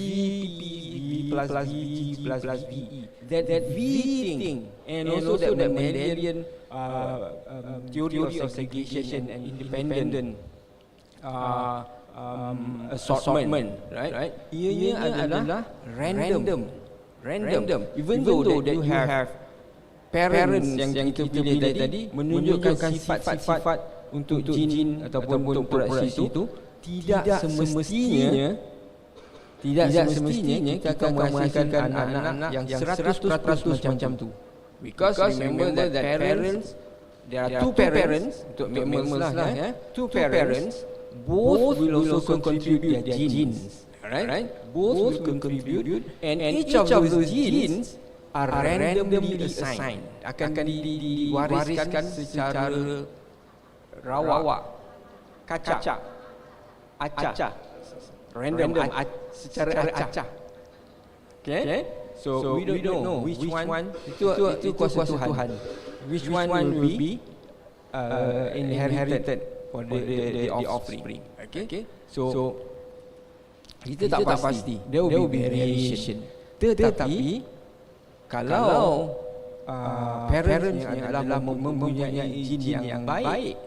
plus VG plus VE, that V thing, and also that Mendelian theory of segregation and independent assortment, right? Ianya adalah random. Even though that you have parents yang kita pilih tadi menunjukkan sifat-sifat untuk jin ataupun untuk produksi itu, tidak semestinya kita akan menghasilkan anak-anak yang 100% macam tu. Because remember that parents, there are two parents, untuk mammals lah, two parents, both will also contribute their genes, right? Both will contribute, and each of those genes are randomly assigned, akan diwariskan secara rawak, acak, random, secara acak. Okay? So we don't know which one, itu kuasa Tuhan. Which one will be inherited for the offspring. Okay? So kita tak pasti. There will be variation. Tetapi kalau parents yang adalah mempunyai jin yang baik,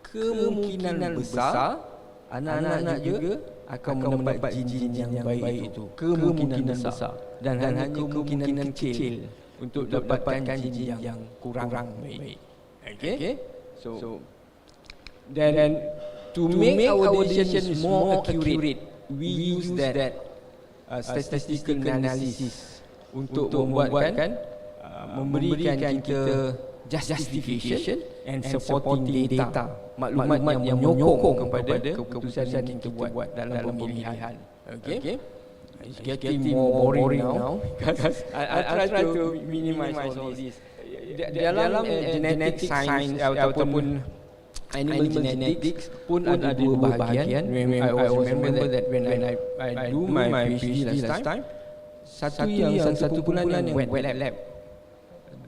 kemungkinan besar anak-anak juga akan mendapat jin yang baik itu. Kemungkinan besar. Dan hanya kemungkinan kecil untuk dapatkan jin yang kurang baik. Okay? So then to make our decisions more accurate, we use that statistical analysis untuk memberikan kita justification and supporting data, maklumat yang menyokong kepada keputusan yang kita buat dalam pemilihan. Okay? It's getting more boring now because I try to minimize all this. Dalam genetic science ataupun animal genetics pun ada dua bahagian. I remember that when I do my PhD last time, satu bulan yang wet lab,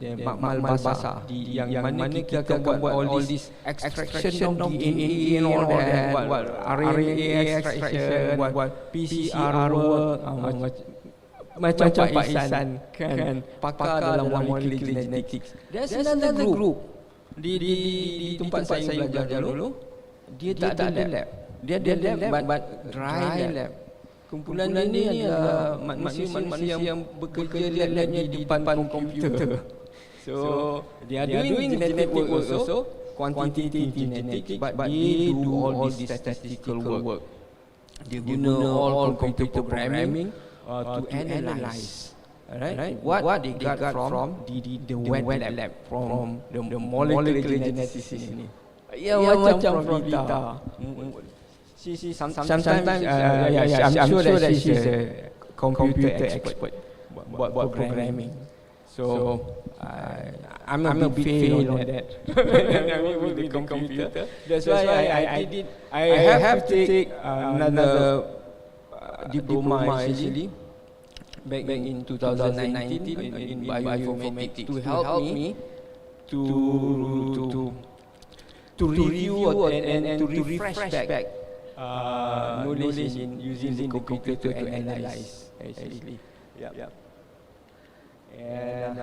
makmal basah, yang mana kita akan buat all this extraction of DNA and all that, RNA extraction, PCR work, macam Pak Ihsan kan pakar dalam molecular genetics. There's another group di tempat saya belajar dulu, dia tak ada lab. Dia ada lab but dry lab. Kumpulan ini adalah manusia yang bekerja labnya di depan komputer. So they are doing genetic work also, quantitative genetics, but they do all this statistical work. They guna all computer programming to analyze, right? What they got from the wet lab, from the molecular genetics ini. Ya, macam Profita. She sometimes I'm sure that she's a computer expert buat programming. So I'm a big fail on that. With the computer. That's why I have to take another diploma actually back in 2019 in bioinformatics to help me to review and to refresh back knowledge in using the computer to analyze actually. Yeah. And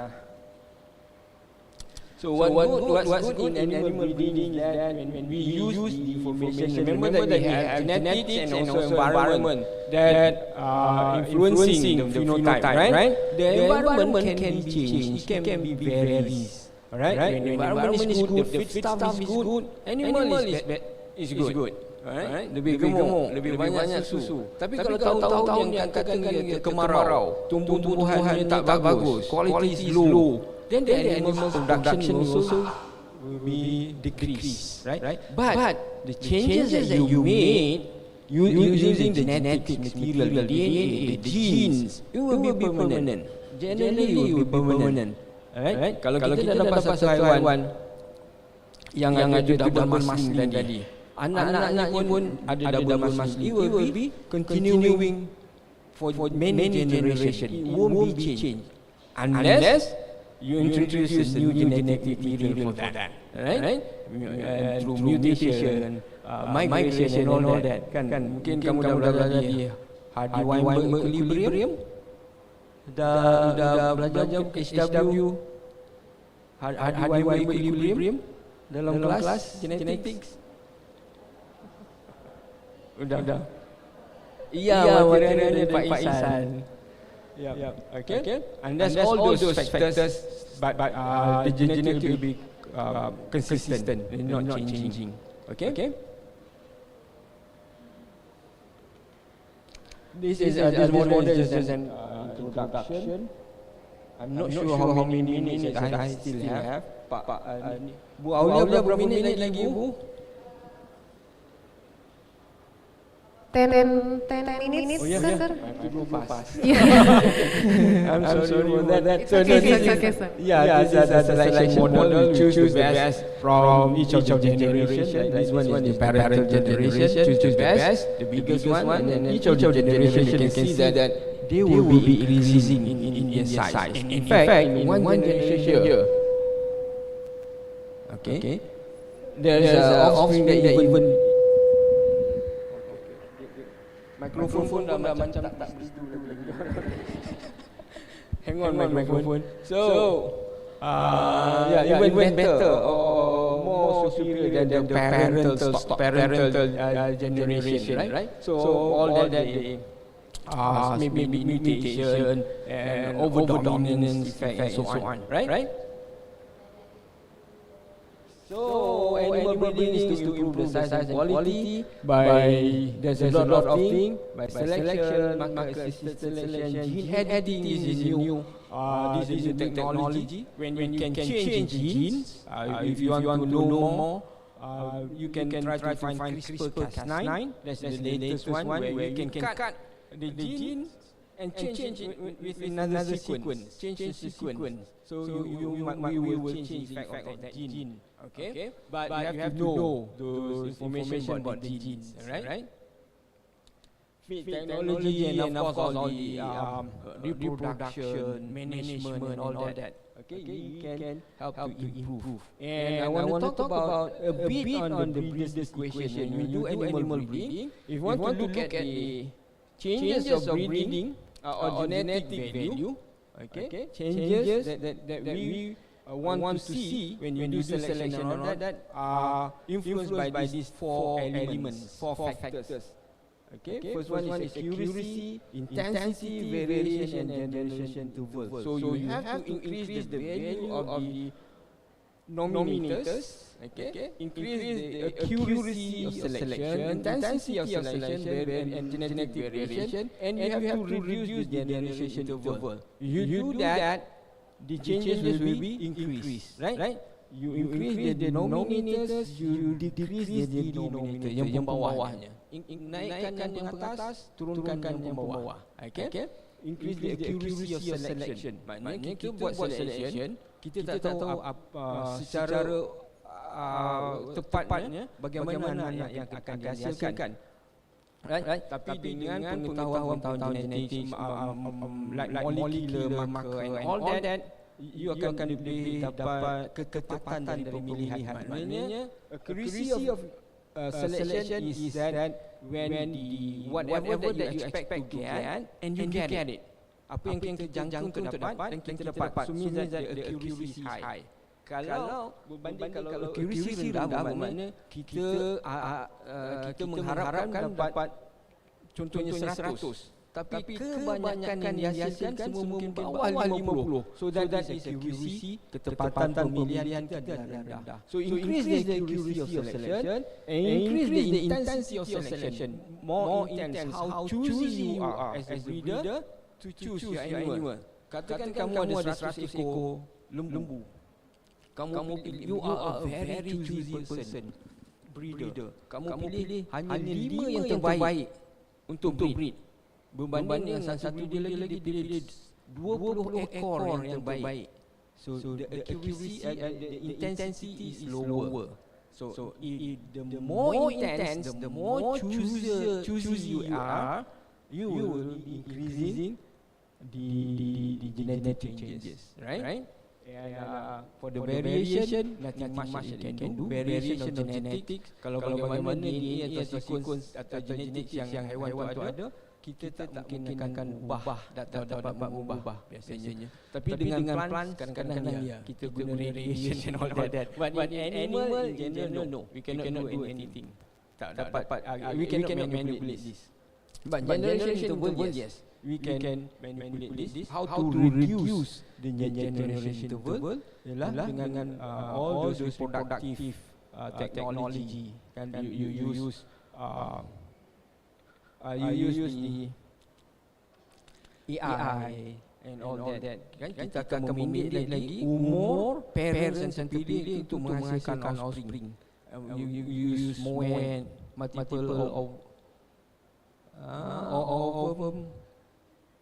so what's good in animal breeding is that when we use the information, remember that we have genetics and also environment that influencing the phenotype, right? The environment can be changed, it can be varies, alright? When the environment is good, the feed stuff is good, animal is good. Alright, lebih gemuk, lebih banyak susu. Tapi kalau tahun-tahun yang katakan kemarau, tumbuh-tumbuhan tak bagus, quality is low, then the animal production also will be decreased, right? But the changes that you made using the genetic material, the DNA, the genes, it will be permanent. Generally, it will be permanent. Alright? Kalau kita dapat satu haiwan yang ada double muscle tadi, anak-anaknya pun ada double muscle, it will be continuing for many generations. It won't be changed unless you introduce a new genetic material for that, right? Through mutation, migration and all that. Kan mungkin kamu dah belajar di Hardy-Weinberg equilibrium, dah belajar HW Hardy-Weinberg equilibrium dalam kelas genetics. Udah. Iya, materialnya Pak Ihsan. Okay. And that's all those factors, but the genetic will be consistent, not changing. Okay. This model is just an introduction. I'm not sure how many minutes I still have. Bu Aulia berapa minit lagi, Bu? 10 minutes, sir. I'm sorry for that. So this is a selection model. We choose the best from each of the generation. This one is the parental generation. Choose the best, the biggest one, and then each of the generation you can see that they will be increasing in their size. In fact, in one generation here, okay, there is an offspring that even microphone dah macam tak setuju lagi. Hang on microphone. So even better or more superior than the parental generation, right? So all that they maybe mutation and over-dominance effect and so on, right? So animal breeding is to improve the size and quality by there's a lot of things by selection, marker-assisted selection, gene editing is new. This is new technology. When you can change genes, if you want to know more, you can try to find CRISPR-Cas9. That's the latest one where you can cut the gene and change it with another sequence. Change the sequence. So we will change the effect of that gene. Okay, but you have to know those information about the genes, right? Feed technology and of course all the reproduction, management and all that. Okay, you can help to improve. And I want to talk about a bit on the breeders' equation. When you do animal breeding, if you want to look at the changes of breeding or genetic value, okay, changes that we want to see when you do selection and all that are influenced by these four elements, four factors. Okay, first one is accuracy, intensity, variation, and generation interval. So you have to increase the value of the nominators, okay, increase the accuracy of selection, intensity of selection, and genetic variation, and you have to reduce the generation interval. You do that, the changes will be increased, right? You increase the denominators, you decrease the denominator yang bawahnya. Naikkan yang atas, turunkan yang bawah. Okay? Increase the accuracy of selection. Maknanya kita buat selection, kita tak tahu secara tepatnya bagaimana anak yang akan dihasilkan. Right? Tapi dengan pengetahuan genetik, like molecular marker and all that, you akan lebih dapat ketepatan dari pemilihan. Maknanya accuracy of selection is that when the whatever that you expect to get and you get it. Apa yang kita jangka dapat dan kita dapat. So means that the accuracy is high. Kalau berbanding kalau accuracy rendah, bermakna kita mengharapkan dapat contohnya 100, tapi kebanyakan yang dihasilkan semua mungkin bawah 50. So that is accuracy, ketepatan pemilihan kita rendah. So increase the accuracy of selection and increase the intensity of selection. More intense, how choosy you are as a breeder to choose your animal. Katakan kamu ada 100 ekor lembu. You are a very choosy person, breeder. Kamu pilih hanya 5 yang terbaik untuk breed. Berbanding dengan satu dia lagi pilih 20 ekor yang terbaik. So the accuracy and the intensity is lower. So the more intense, the more choosy you are, you will be increasing the genetic changes, right? And for the variation, nothing much you can do. Variation of genetics, kalau bagaimana DNA atau sequence atau genetik yang haiwan itu ada, kita tak mungkin akan ubah, dapat mengubah biasanya. Tapi dengan plant kadang-kadang ya, kita guna radiation and all that. But in animal in general, no, we cannot do anything. Tak dapat, we cannot manipulate this. But generation interval, yes, we can manipulate this. How to reduce the generation interval ialah dengan all those reproductive technology. Kan you use the AI and all that. Kan kita akan memilih lagi umur parents and pilih untuk menghasilkan offspring. You use more and multiple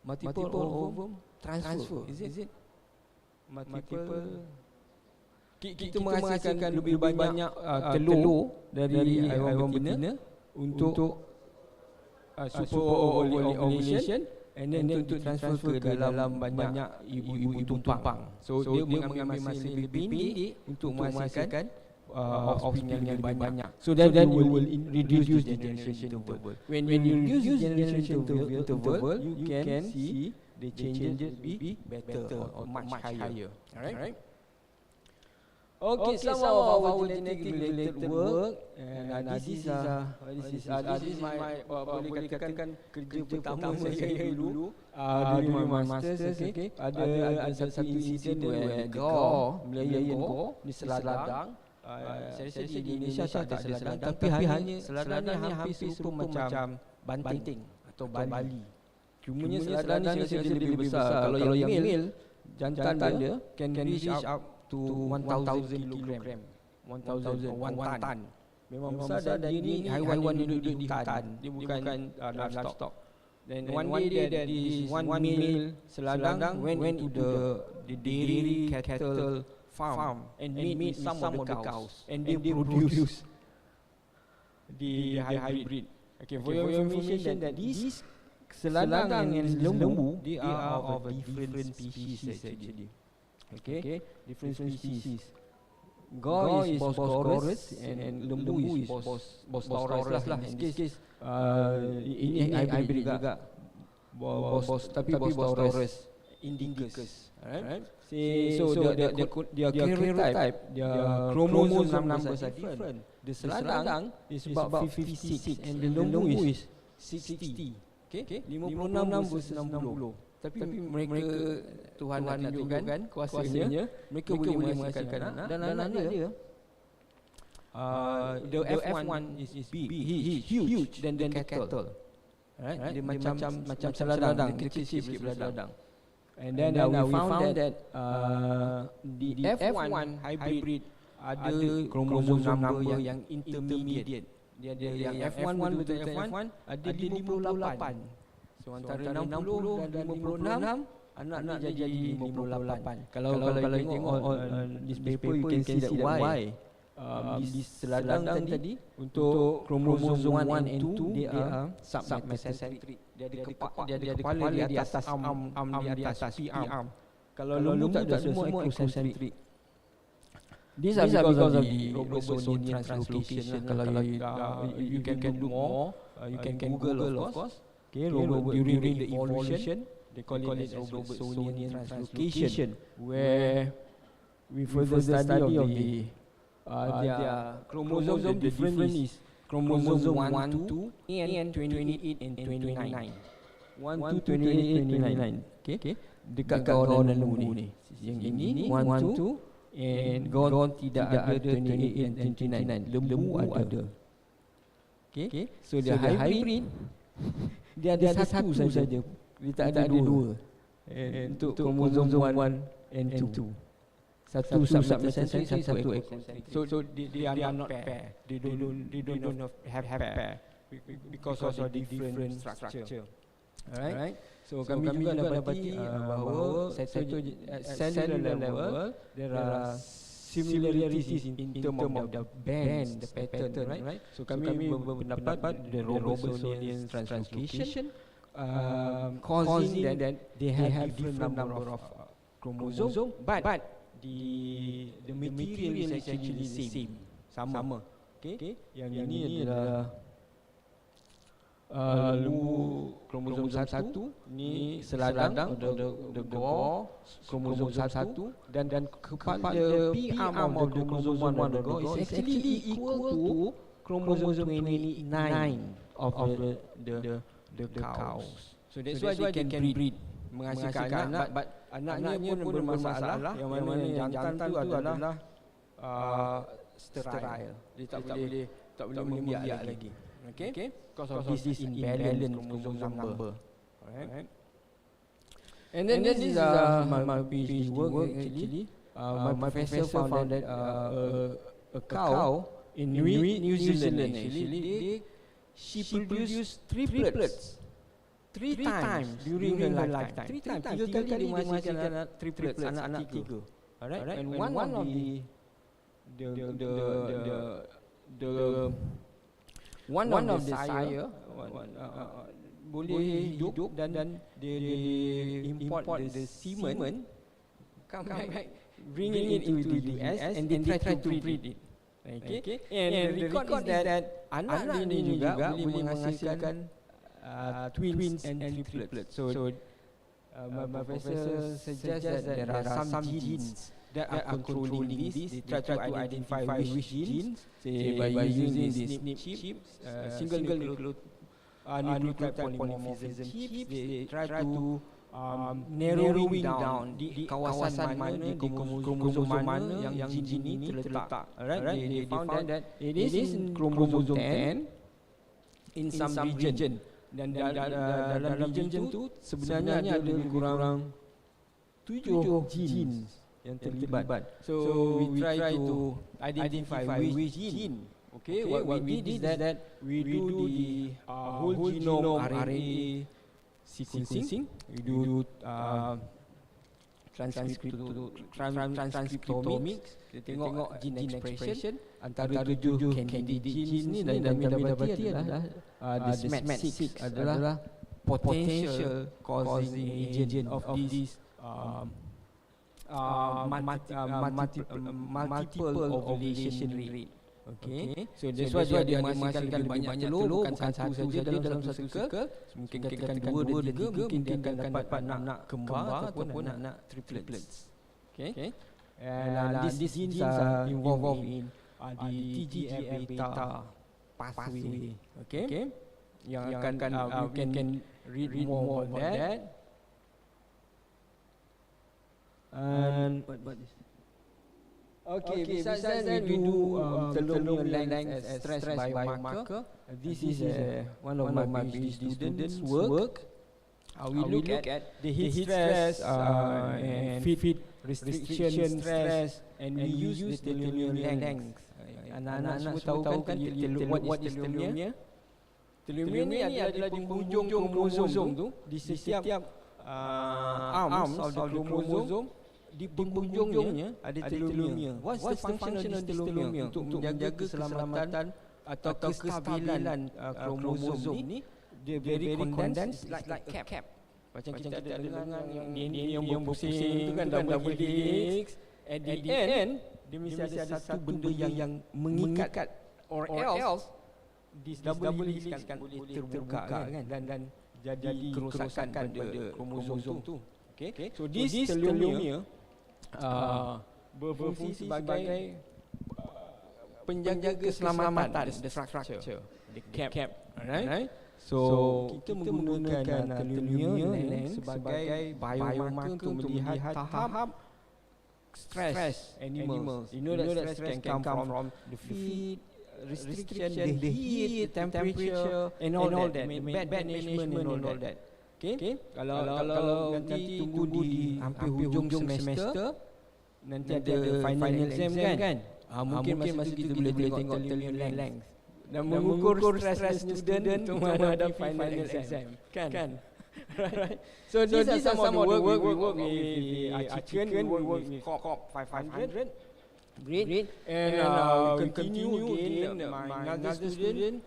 ovum transfer. Is it? Multiple. Kita menghasilkan lebih banyak telur dari haiwan betina untuk super ovulation and then untuk transfer ke dalam banyak ibu-ibu tumpang. So dia mengambil masa lebih pendek untuk menghasilkan offspring yang lebih banyak. So that you will reduce the generation interval. When you reduce the generation interval, you can see the changes be better or much higher. Alright? Okay, some of our genetic related work, and this is my boleh katakan kerja pertama saya dulu during my masters. Okay, ada satu insiden where the Malayan Go di Seladang. Saya rasa di Indonesia tak ada seladang, tapi hanya seladang ni hampir serupa macam banting atau bali. Cumanya seladang ni saya rasa dia lebih besar. Kalau yang male, jantan dia can reach up to 1,000 kilogram, 1,000 ton. Memang besar, dan dia ni haiwan hidup di hutan. Dia bukan livestock. Then one day that this one male seladang went to the dairy cattle farm and meet some of the cows, and they produce the hybrid. Okay, for your information that these seladang and lembu, they are of a different species actually. Okay, different species. Go is Bosporus and lembu is Bosporus lah. In this case, ini hybrid juga. Tapi Bosporus indicus. Alright. So their karyotype, their chromosome numbers are different. The seladang is about 56 and the lembu is 60. Okay, 56 versus 60. Tapi mereka Tuhan nak tunjukkan kuasanya, mereka boleh menghasilkan anak, dan anak dia the F1 is big, he huge than the cattle. Right? Dia macam seladang, kecil sikit seladang. And then we found that the F1 hybrid ada kromosom number yang intermediate. Dia ada yang F1 betul F1 ada 58. So antara 60 dan 56 anak jadi 58. Kalau tengok this paper you can see that why di seladang tadi untuk kromosom 1 and 2 dia submetacentric. Dia ada kepala di atas arm di atas P-arm. Kalau lembu tak ada, semua eccentric. These are because of the Robesonian translocation. Kalau you can look more, you can Google of course. Okay, during the evolution, they call it Robesonian translocation, where we further study of their chromosome. The difference is chromosome 1, 2, and 28 and 29. 1, 2, 28, 29. Okay, dekat gaun dan lembu ni. Yang ini 1, 2, and gaun tidak ada 28 and 29. Lembu ada. Okay, so dia hybrid. Dia ada satu saja. Dia tak ada dua. Untuk kromosom 1 and 2. Satu submetacentric, satu eccentric. So they are not pair. They don't have pair because of the different structure. Alright. So kami juga dapati bahawa at cellular level there are similarities in term of the band, the pattern, right? So kami berpendapat the Robesonian translocation causing that they have different number of chromosome, but the material is actually the same, sama. Okay, yang ini adalah lembu kromosom 1, ni seladang the go kromosom 1, dan kepada P-arm of the chromosome 1 of the go is actually equal to chromosome 29 of the cows. So that's why they can breed, menghasilkan anak, but anaknya pun bermasalah, yang mana yang jantan tu adalah sterile. Dia tak boleh membiak lagi. Okay, because of this imbalance chromosome number. Alright. And then this is my PhD work actually. My professor found that a cow in New Zealand actually she produced triplets 3 times during her lifetime. 3 times, 3 kali dia menghasilkan triplets, anak-anak 3. Alright. And one of the sire boleh hidup dan dia import the semen, come back, bring it into the US and they try to breed it. Okay. And the record is that anak ini juga boleh menghasilkan twins and triplets. So my professor suggests that there are some genes that are controlling this. They try to identify which genes, say by using this SNP chip, single nucleotide polymorphism chips. They try to narrowing down di kawasan mana, di kromosom mana yang gene ini terletak. Alright, they found that it is in chromosome 10 in some region. Dan dalam region tu sebenarnya ada lebih kurang 7 genes yang terlibat. So we try to identify which gene. Okay, what we did is that we do the whole genome RNA sequencing. We do transcriptomics. Kita tengok gene expression antara 7 candidate genes ni, dan kami dapati adalah the SMAT6 adalah potential causing agent of this multiple ovulation rate. Okay, so that's why dia menghasilkan lebih banyak telur, bukan satu saja dalam satu cycle. Mungkin katakan 2 dan 3, mungkin dia akan dapat anak kembar ataupun anak triplets. Okay, and these genes are involved in the TGF-beta pathway. Okay, yang akan you can read more about that. And what is okay, besides that, we do telomere length as stress biomarker. This is one of my PhD students' work. We look at the heat stress and feed restriction stress, and we use the telomere length. Anak-anak semua tahu kan what is telomere? Telomere ni adalah di hujung kromosom tu, di setiap arms of the chromosome. Di penghujungnya ada telomere. What's the function of this telomere? Untuk menjaga keselamatan atau kestabilan kromosom ni, dia very condensed like cap. Macam kita ada dengar yang pusing itu kan double helix. At the end, dia mesti ada satu benda yang mengikat, or else this double helix kan boleh terbuka kan, dan jadi kerosakan pada kromosom tu. Okay, so this telomere berfungsi sebagai penjaga keselamatan, the structure, the cap. Alright, so kita menggunakan telomere length sebagai biomarker untuk melihat tahap stress animals. You know that stress can come from the feed restriction, the heat, the temperature, and all that, bad management and all that. Okay, kalau nanti tunggu di hampir hujung semester, nanti ada final exam kan, mungkin masa kita boleh tengok telomere length dan mengukur stress student untuk menghadapi final exam kan. Right. So these are some of the work we work with chicken, we work with COP 500. Great. And we continue again my another student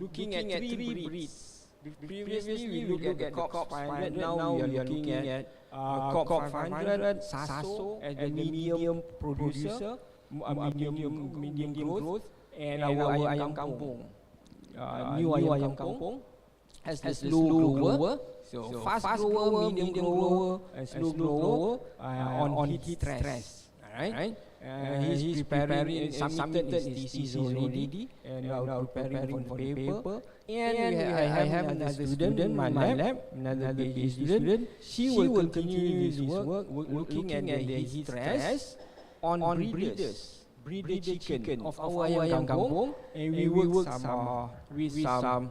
looking at 3 breeds. Previously we looked at the COP 500, now we are looking at COP 500, Saso as the medium producer, medium growth, and our ayam kampung, new ayam kampung as the slow grower. So fast grower, medium grower, and slow grower on heat stress. Alright. He's preparing, submitted his thesis already, and now preparing for the paper. And I have another student, my lab, another PhD student. She will continue his work looking at the heat stress on breeder chicken of our ayam kampung, and we work with some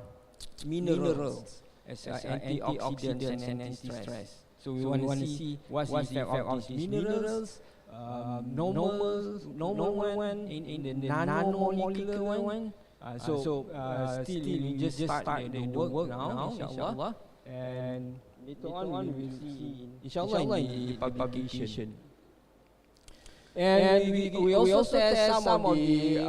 minerals as antioxidants and anti-stress. So we want to see what's the effect of these minerals. Normal one in the nanomolecular one. So still we just start the work now, inshallah, and later on we will see inshallah in the publication. And we also test some of the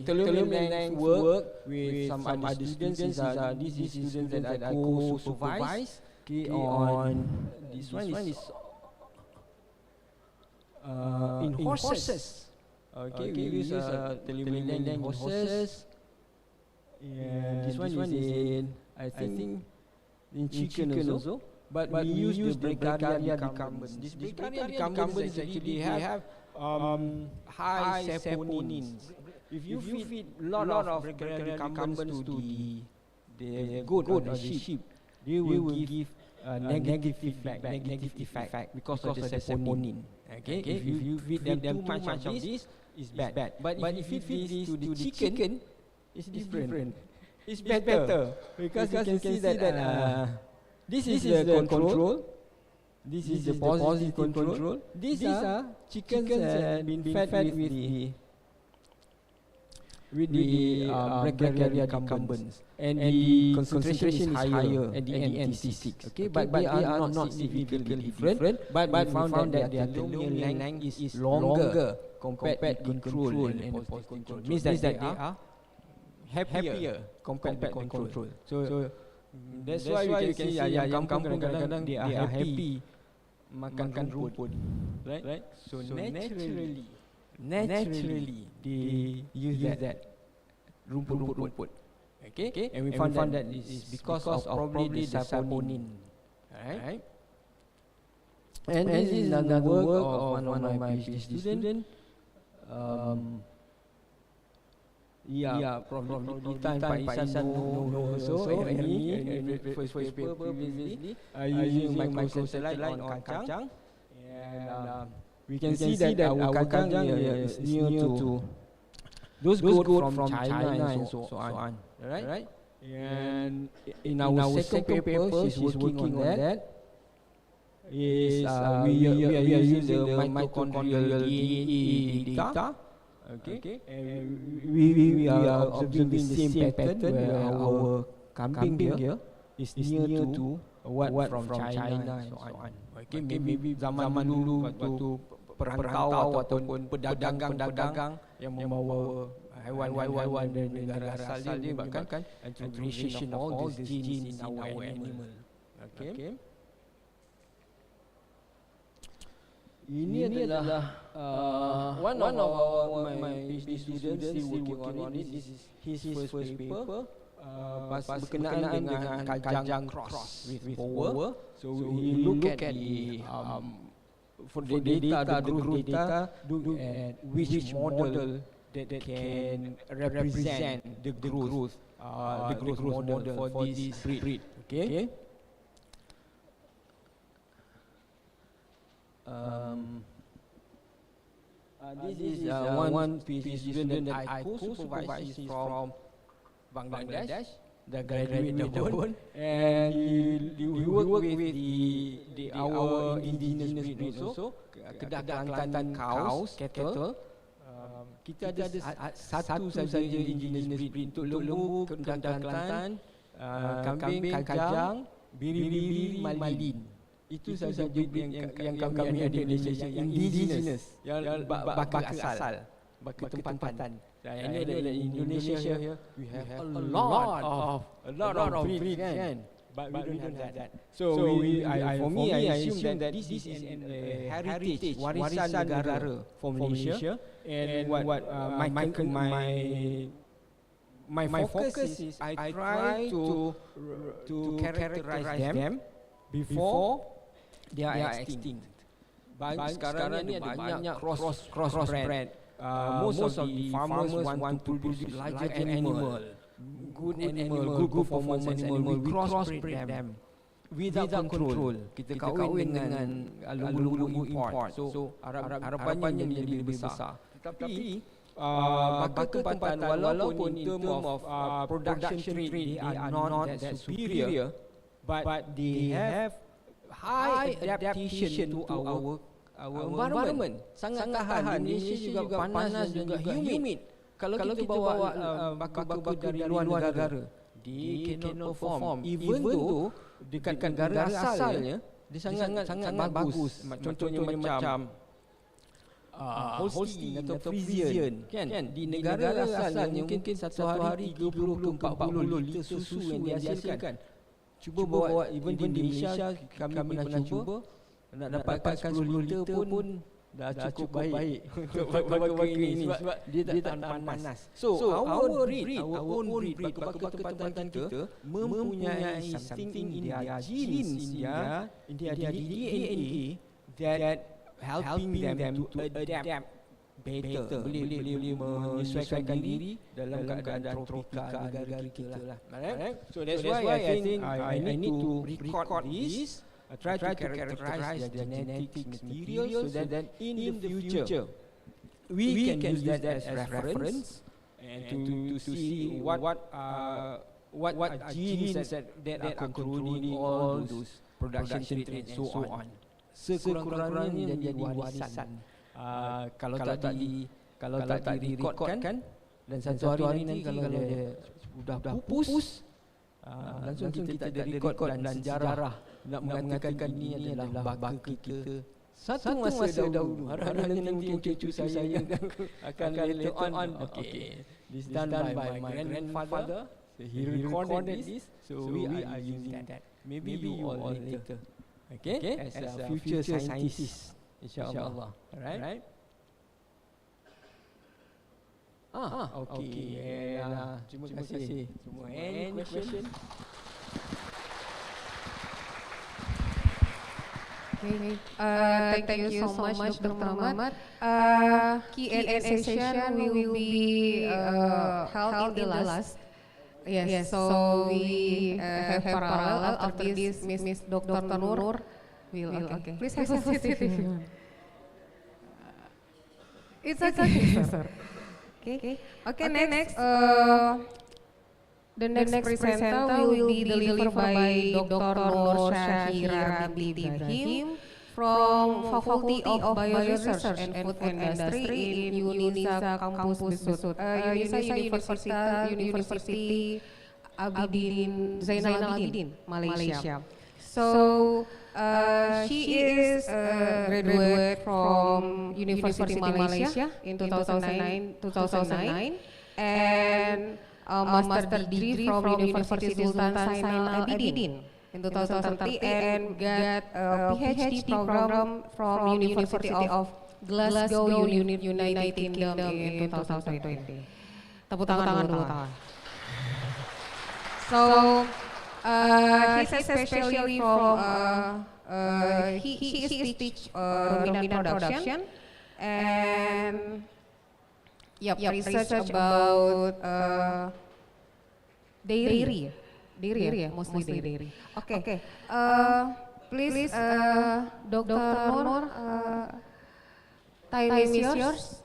telomere length work with some other students. These are students that I co-supervise. Okay, on this one is in horses. Okay, we use telomere length in horses. And this one is in, I think, in chicken also. but we use the brachiaria decumbens. This brachiaria decumbens actually have high saponins. If you feed a lot of brachiaria decumbens to the goat or the sheep, they will give negative effect because of the saponin. Okay, if you feed them too much of this, it's bad. But if you feed this to the chicken, it's different. It's better because you can see that this is the control. This is the positive control. These are chickens been fed with the brachiaria decumbens, and the concentration is higher at the NT6. Okay, but they are not significantly different. But we found that their telomere length is longer compared with control and positive control. Means that they are happier compared with control. So that's why you can see yang kampung kadang-kadang they are happy makan rumput, right? So naturally they use that rumput. Okay, and we found that this is because of probably the saponin, right? And this is another work of one of my PhD students. From Sultan, Pak Isan, Noor also, and me, first paper previously, using microsatellite on kacang, and we can see that our kacang is near to those goats from China and so on, right? And in our second paper, she's working on that. We are using the mitochondrial DNA data. Okay, and we are observing the same pattern where our kambing here is near to what from China and so on. Okay, maybe zaman dulu waktu perantau ataupun pedagang yang membawa haiwan dari negara asal dia menyebabkan integration of all these genes in our animal. Okay. Ini adalah one of my PhD students still working on it. This is his first paper berkenaan dengan kajang cross with power. So we look at the for the data, the growth data, look at which model that can represent the growth model for this breed. Okay. This is one PhD student that I co-supervise. He's from Bangladesh, the graduate tahun, and he work with our indigenous breed also, Kedah Kelantan cows, cattle. Kita ada satu saja indigenous breed untuk lembu, Kedah Kelantan, kambing, kajang, biri-biri, malin. Itu saja breed yang kami ada di Malaysia, yang indigenous, yang baka asal, baka tempatan. Dan in Indonesia here we have a lot of breeds kan, but we don't have that. So for me I assume that this is a heritage, warisan negara for Malaysia, and what my focus is I try to characterize them before they are extinct. Sekarang ni ada banyak crossbred. Most of the farmers want to produce larger animal, good performance animal. We crossbreed them without control. Kita kahwin dengan lembu-lembu import. So harapannya menjadi lebih besar. Tetapi baka tempatan walaupun in term of production rate they are not that superior, but they have high adaptation to our environment. Sangat tahan. Malaysia juga panas dan juga humid. Kalau kita bawa baka-baka dari luar negara, they cannot perform. Even though dekat negara asalnya dia sangat bagus. Contohnya macam Holstein atau Friesian kan, di negara asalnya mungkin satu hari 30 ke 40 liter susu yang dihasilkan. Cuba bawa even di Malaysia kami pernah cuba nak dapatkan 10 liter pun dah cukup baik untuk baka-baka ini sebab dia tak tahan panas. So our own breed, baka-baka tempatan kita mempunyai something in their genes, in their DNA that helping them to adapt better, boleh menyesuaikan diri dalam keadaan tropika negara kita lah. Alright? So that's why I think I need to record this, try to characterize the genetic material so that in the future we can use that as reference and to see what genes that are controlling all those production traits and so on. Sekurang-kurangnya menjadi warisan. Kalau tak direkodkan dan satu hari nanti kalau dia sudah pupus, langsung kita ada rekod dan sejarah nak mengatakan ini adalah baka kita satu masa dahulu. Harap-harapnya nanti cucu saya akan later on. Okay, this done by my grandfather. So he recorded this, so we are using that. Maybe you all later. Okay, as a future scientist, insyaAllah. Alright. Okay. Terima kasih semua. Any question? Okay. Thank you so much, Dr. Mamat. Q&A session will be held in the last. Yes, so we have parallel after this. Miss Dr. Noor will. Okay. Please have a seat. It's okay, sir. Okay. Next. The next presenter will be delivered by Dr. Noor Syaheera binti Ibrahim from Faculty of Bioresearch and Food Industry in UNHAS Campus Besut. Universiti Abidin, Zainal Abidin, Malaysia. So she is a graduate from University Malaysia in 2009 and a master degree from Universiti Sultan Abidin in 2030 and got a PhD program from University of Glasgow, United Kingdom in 2020. Tepuk tangan dulu. So he's especially from he is teach ruminant production and research about dairy, mostly dairy. Okay. Please, Dr. Noor, time is yours.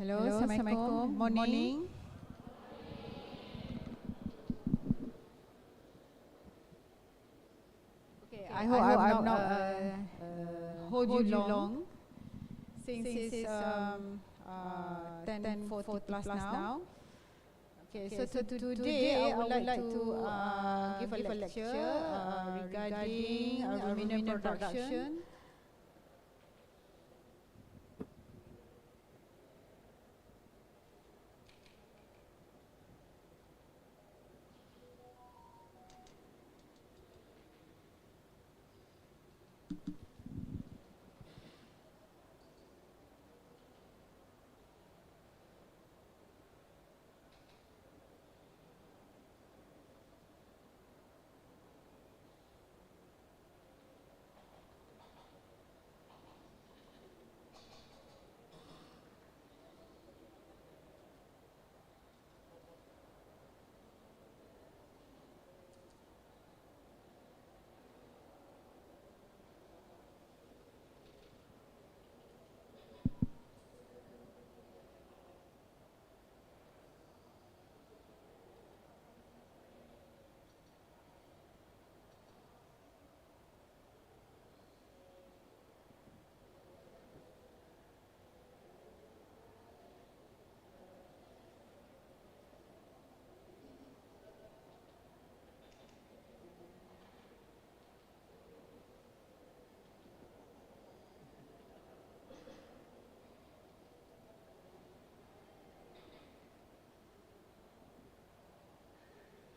Hello, Assalamualaikum. Morning. Okay, I hope I'm not hold you long since it's 10:40 plus now. Okay, so today I would like to give a lecture regarding ruminant production.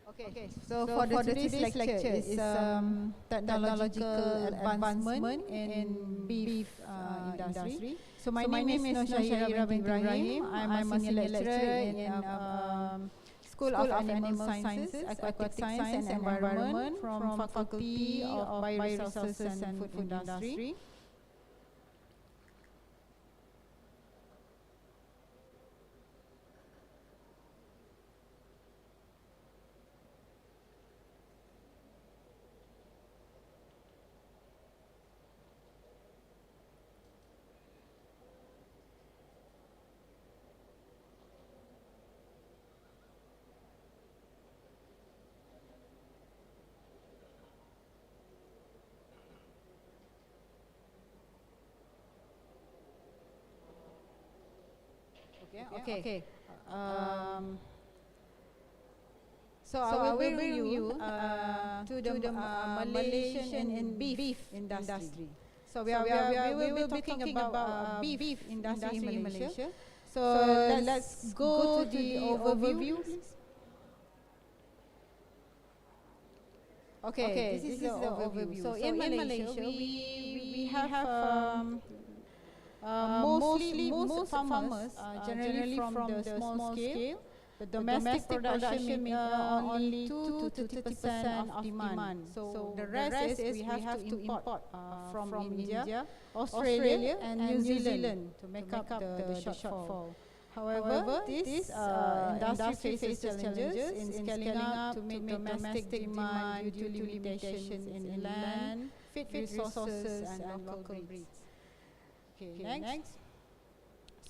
Okay, so for today's lecture is technological advancement in beef industry. So my name is Syaheera Ibrahim. I'm a senior lecturer in School of Animal Sciences, Aquatic Science and Environment from Faculty of Bioresources and Food Industry. Okay. So I will bring you to the Malaysian and beef industry. So we will be talking about beef industry in Malaysia. So let's go to the overview, please. Okay, this is the overview. So in Malaysia, we have most farmers generally from the small scale. The domestic production only 2 to 30% of demand. So the rest is we have to import from India, Australia and New Zealand to make up the shortfall. However, this industry faces challenges in scaling up to meet domestic demand due to limitations in land, feed resources and local breeds. Okay, next.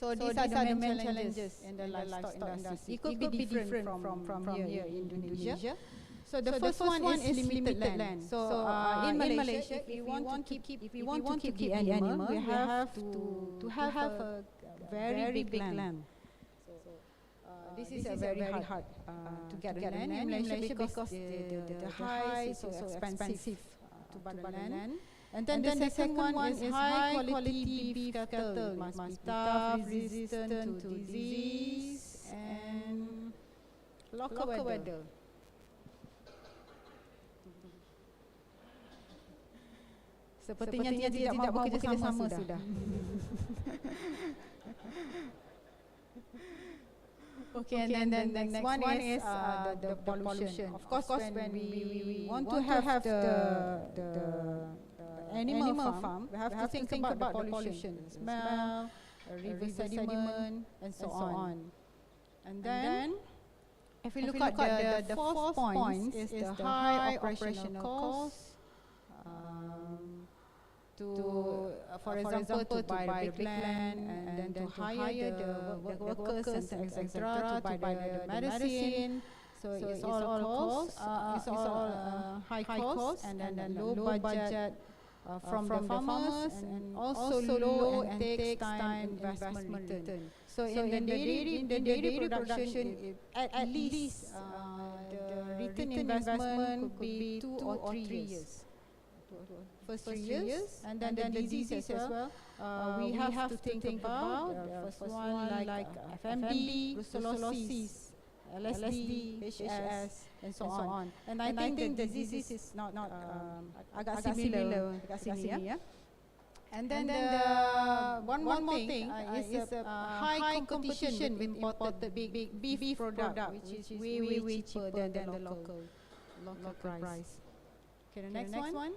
So these are the main challenges in the livestock industry. It could be different from here in Indonesia. So the first one is limited land. So in Malaysia, if we want to keep the animal, we have to have a very big land. So this is very hard to get land in Malaysia because the high is so expensive to buy the land. And then the second one is high quality beef cattle. It must be tough, resistant to disease and local weather. Sepertinya tidak mahu bekerjasama sudah. Okay, and then the next one is the pollution. Of course, when we want to have the animal farm, we have to think about the pollution, smell, river sediment, and so on. And then, if we look at the fourth point, is the high operational cost. For example, to buy the land and then to hire the workers and etc. to buy the medicine. So it's all high cost and then low budget from the farmers and also low and takes time investment return. So in the dairy production, at least the return investment could be 2 or 3 years. First 3 years, and then the diseases as well. We have to think about the first one like FMD, brucellosis, LSD, HS, and so on. And I think the disease is not agak similar. And then one more thing is high competition with imported big beef product, which is way cheaper than the local price. Okay, the next one.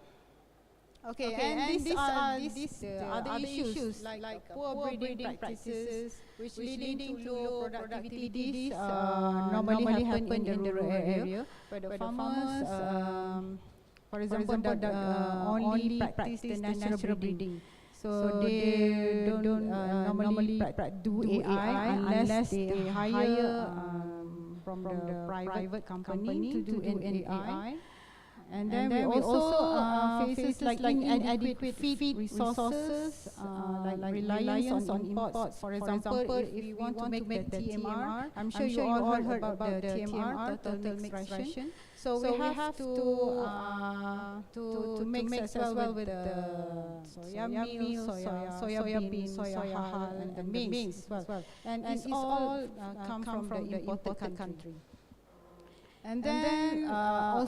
Okay, and these are the other issues like poor breeding practices, which leading to low productivity. These normally happen in the rural area, where the farmers, for example, only practice the natural breeding. So they don't normally do AI unless they hire from the private company to do an AI. And then we also faces like inadequate feed resources, like reliance on imports. For example, if we want to make the TMR, I'm sure you all heard about the TMR, total mixed ration. So we have to mix as well with the soya meal, soya bean, soya hull, and maize as well. And it's all come from the imported country. And then of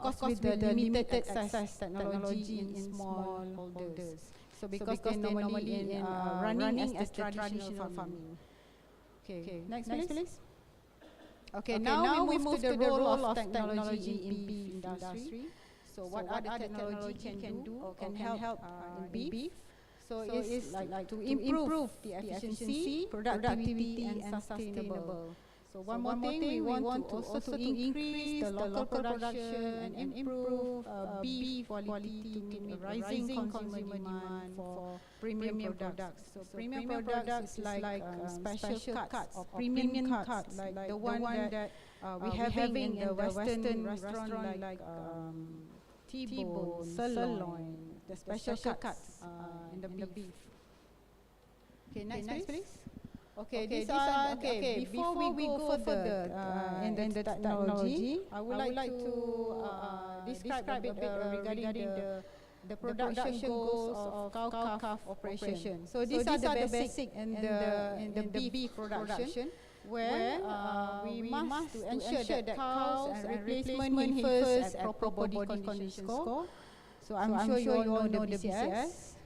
course with the limited access technology in small holders. So because they normally running as the traditional farming. Okay, next please. Okay, now we move to the role of technology in beef industry. So what other technology can do or can help in beef? So it's like to improve the efficiency, productivity and sustainable. So one more thing, we want to also increase the local production and improve beef quality to meet rising consumer demand for premium products. So premium products is like special cuts or premium cuts, like the one that we having in the Western restaurant, like T-bone, sirloin, the special cuts in the beef. Okay, next please. Okay, before we go further in the technology, I would like to describe a bit regarding the production goals of cow-calf operation. So these are the basic in the beef production, where we must to ensure that cows and replacement heifers at proper body condition score. So I'm sure you all know the BCS.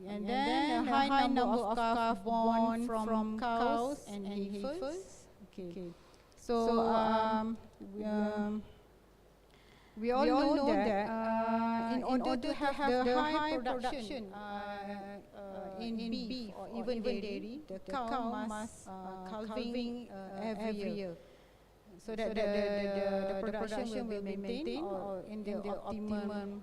And then a high number of calf born from cows and heifers. Okay. So we all know that in order to have the high production in beef or even dairy, the cow must calving every year, so that the production will be maintained or in the optimum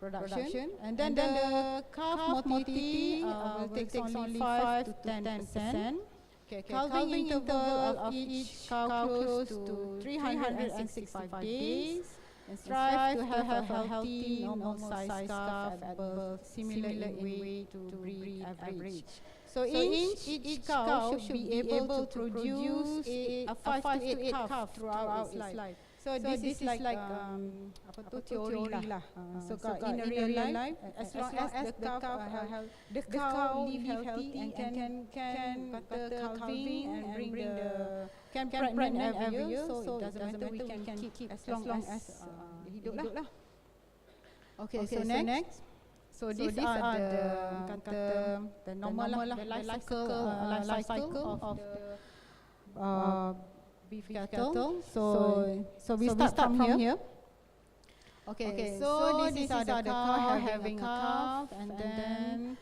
production. And then the calf mortality will take only 5 to 10%. Okay, calving interval of each cow close to 365 days, and strive to have a healthy, normal size calf at birth, similar in weight to breed average. So each cow should be able to produce 5 to 8 calves throughout its life. So this is like theory lah. So in a real life, as long as the cow live healthy and can calving and bring can pregnant every year, so it doesn't matter, we can keep as long as hidup lah. Okay, so next. So these are the normal the life cycle of the beef cattle. So we start from here. Okay, so these are the cow having a calf, and then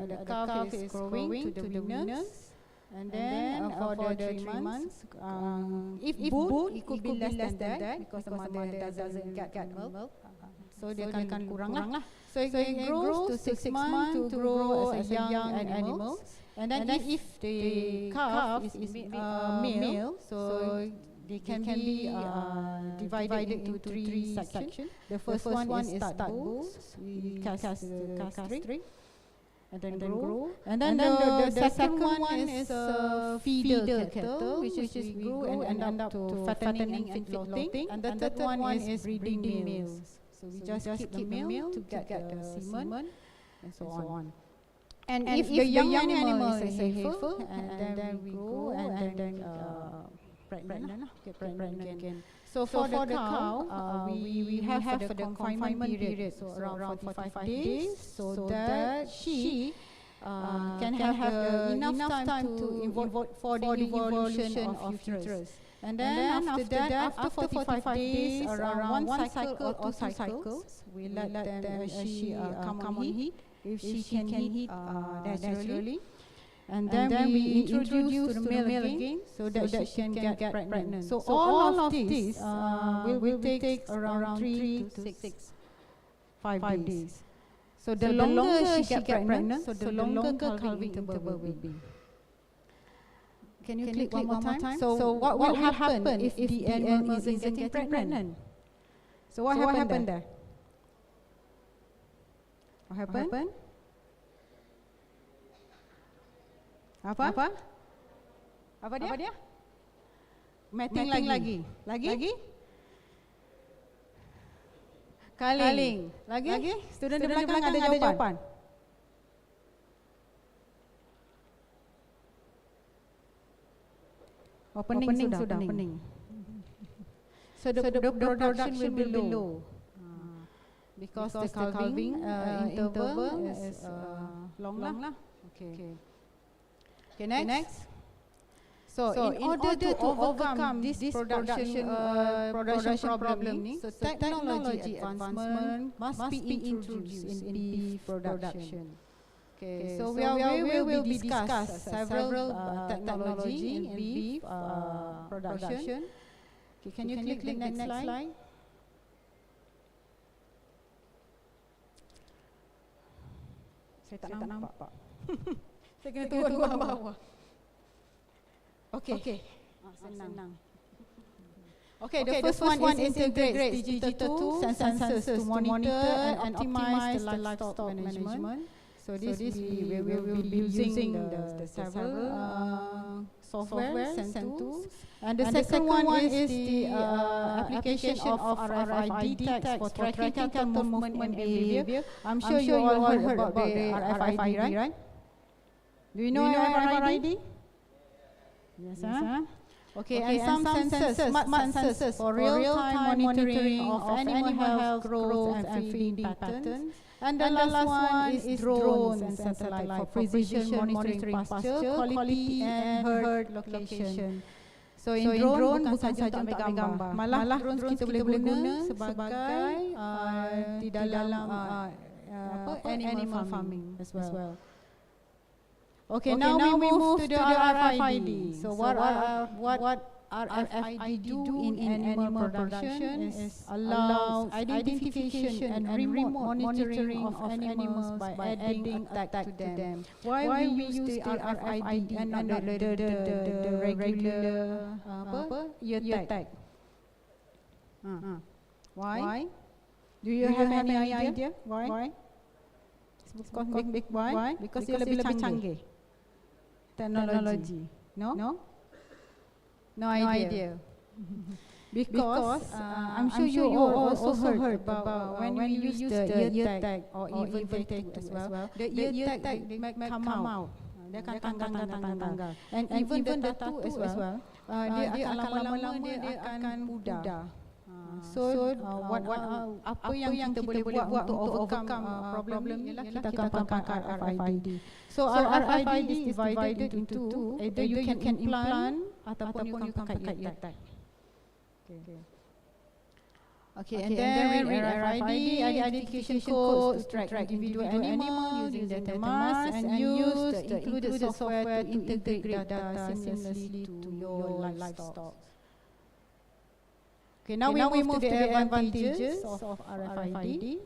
the calf is growing to the weaners, and then for the 3 months, if bull, it could be less than that because the mother doesn't get milk. So dia akan kurang lah. So it grows to 6 months to grow as a young animal. And then if the calf is male, so they can be divided into 3 sections. The first one is stud bulls. We castrate and then grow. And then the second one is feeder cattle, which is we grow and end up to fattening and floating. And the third one is breeding males. So we just keep the male to get the semen and so on. And if the young animal is a heifer, and then we grow and then get pregnant again. So for the cow, we have the confinement period, so around 45 days, so that she can have enough time to for the evolution of uterus. And then after that, after 45 days, around 1 cycle or 2 cycles, we let she come on heat, if she can heat naturally. And then we introduce to the male again, so that she can get pregnant. So all of this will take around 3 to 5 days. So the longer she get pregnant, so the longer calving interval will be. Can you click one more time? So what will happen if the animal isn't getting pregnant? So what happened there? What happened? Apa dia? Mating lagi? Kaling. Lagi? Student di belakang ada jawapan? Pening sudah. So the production will be low. Because the calving interval is long lah. Okay, next. So in order to overcome this production problem, so technology advancement must be introduced in beef production. Okay, so we will discuss several technology in beef production. Okay, can you click the next slide? Saya tak nampak. Saya kena turun bawah. Okay. Senang. Okay, the first one is integrate digital tools and sensors to monitor and optimize the livestock management. So this we will be using the several software and tools. And the second one is the application of RFID tags for tracking cattle movement and behavior. I'm sure you all heard about the RFID, right? Do you know RFID? Yes, Okay, and some sensors, smart sensors for real-time monitoring of animal health, growth, and feeding patterns. And the last one is drones and satellite for precision monitoring pasture, quality, and herd location. So in drone bukan saja ambil gambar, malah drone kita boleh guna sebagai di dalam animal farming as well. Okay, now we move to the RFID. So what RFID do in animal production is allow identification and remote monitoring of animals by adding a tag to them. Why we use the RFID and not the regular ear tag? Why? Do you have any idea? Why? Why? Because dia lebih canggih. Technology. No idea. Because I'm sure you all also heard about when we use the ear tag or even tattoo as well. The ear tag may come out. Dia akan tanggal. And even the tattoo as well. Dia akan lama-lama dia akan pudar. So apa yang kita boleh buat untuk overcome problem ni lah, kita akan pakai RFID. So RFID is divided into two. Either you can implant ataupun you can pakai ear tag. Okay, and then with RFID identification codes to track individual animal using the mask and use the included software to integrate data seamlessly to your livestock. Okay, now we move to the advantages of RFID.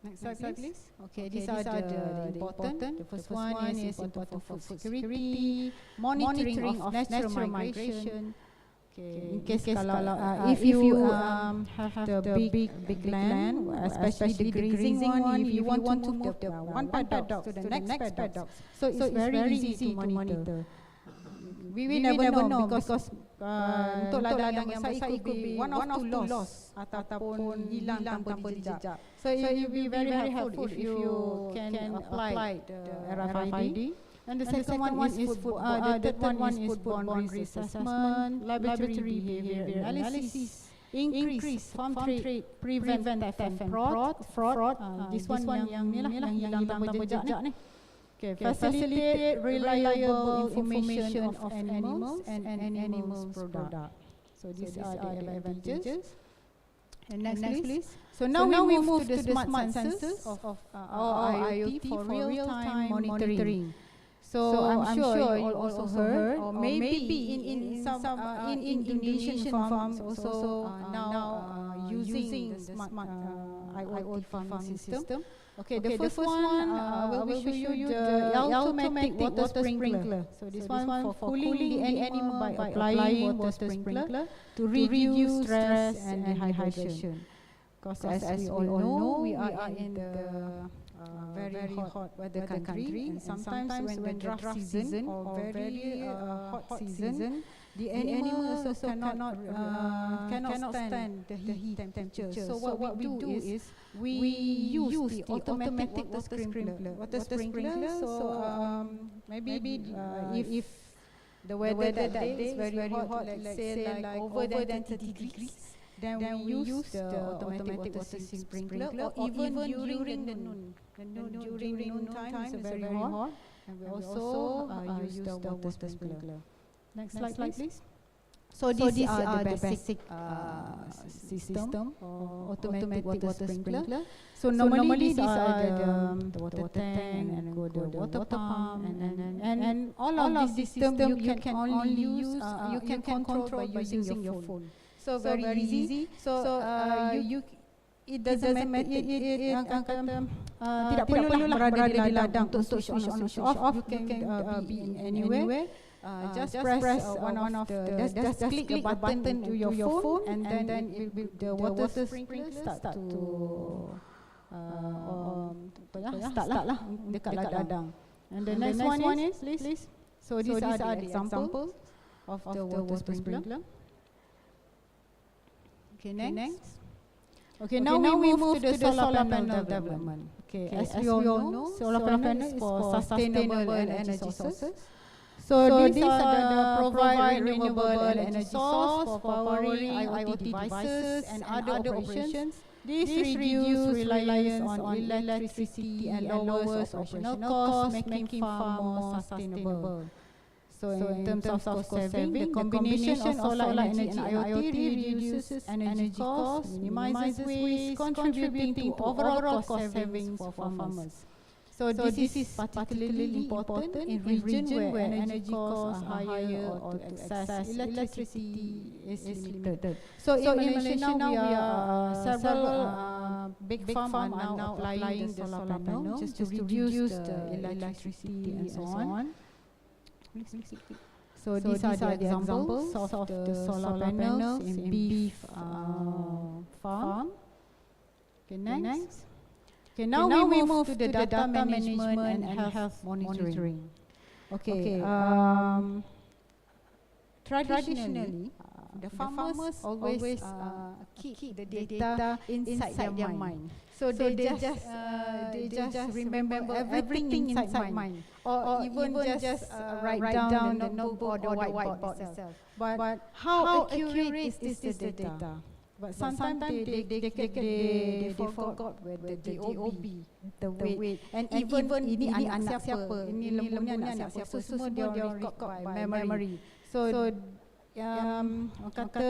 Next slide, please. Okay, these are the important. The first one is important for food security, monitoring of natural migration. Okay, in case if you have the big land, especially the grazing one, if you want to move the one paddock to the next paddock, so it's very easy to monitor. We never know because untuk ladang yang besar it could be one of two loss ataupun hilang tanpa dijejak. So it will be very helpful if you can apply the RFID. And the second one is the third one is food boundary assessment, laboratory behavior analysis, increase farm trade, prevent theft and fraud. This one yang hilang tanpa jejak ni. Okay, facilitate reliable information of animals and animals product. So these are the advantages. And next please. So now we move to the smart sensors of our IoT for real-time monitoring. So I'm sure you also heard, or maybe in some Indonesian farms also now using the smart IoT farming system. Okay, the first one will show you the automatic water sprinkler. So this one for cooling the animal by applying water sprinkler to reduce stress and dehydration. Because as we all know, we are in the very hot weather country, and sometimes when the drought season or very hot season, the animals also cannot stand the heat temperature. So what we do is we use the automatic water sprinkler. So maybe if the weather that day is very hot, let's say like over than 30 degrees, then we use the automatic water sprinkler, or even during the noon. During noon time is very hot, and we also use the water sprinkler. Next slide, please. So these are the basic system or automatic water sprinkler. So normally these are the water tank and go the water pump, and all of these systems you can only use, you can control by using your phone. So very easy. So it doesn't matter. Tidak perlulah berada di ladang untuk switch on off. You can be anywhere. Just press one of the just click the button to your phone, and then the water sprinkler start to start lah dekat ladang. And the next one is please. So these are the examples of the water sprinkler. Okay, next. Okay, now we move to the solar panel development. Okay, as we all know, solar panel is for sustainable energy sources. So these are the provide renewable energy source for powering IoT devices and other operations. These reduce reliance on electricity and lowers operational costs, making farm more sustainable. So in terms of cost saving, the combination of solar energy and IoT reduces energy costs, minimizes waste, contributing to overall cost savings for farmers. So this is particularly important in regions where energy costs are higher or to access electricity is limited. So in Malaysia now we are several big farms are now applying the solar panel just to reduce the electricity and so on. So these are the examples of the solar panels in beef farm. Okay, next. Okay, now we move to the data management and health monitoring. Okay, traditionally, the farmers always keep the data inside their mind. So they just remember everything inside mind, or even just write down the notebook or the whiteboard itself. But how accurate is this data? But sometimes they forgot with the DOB, the weight, and even ini anak siapa, ini lembunya anak siapa, semua dia record by memory. So kata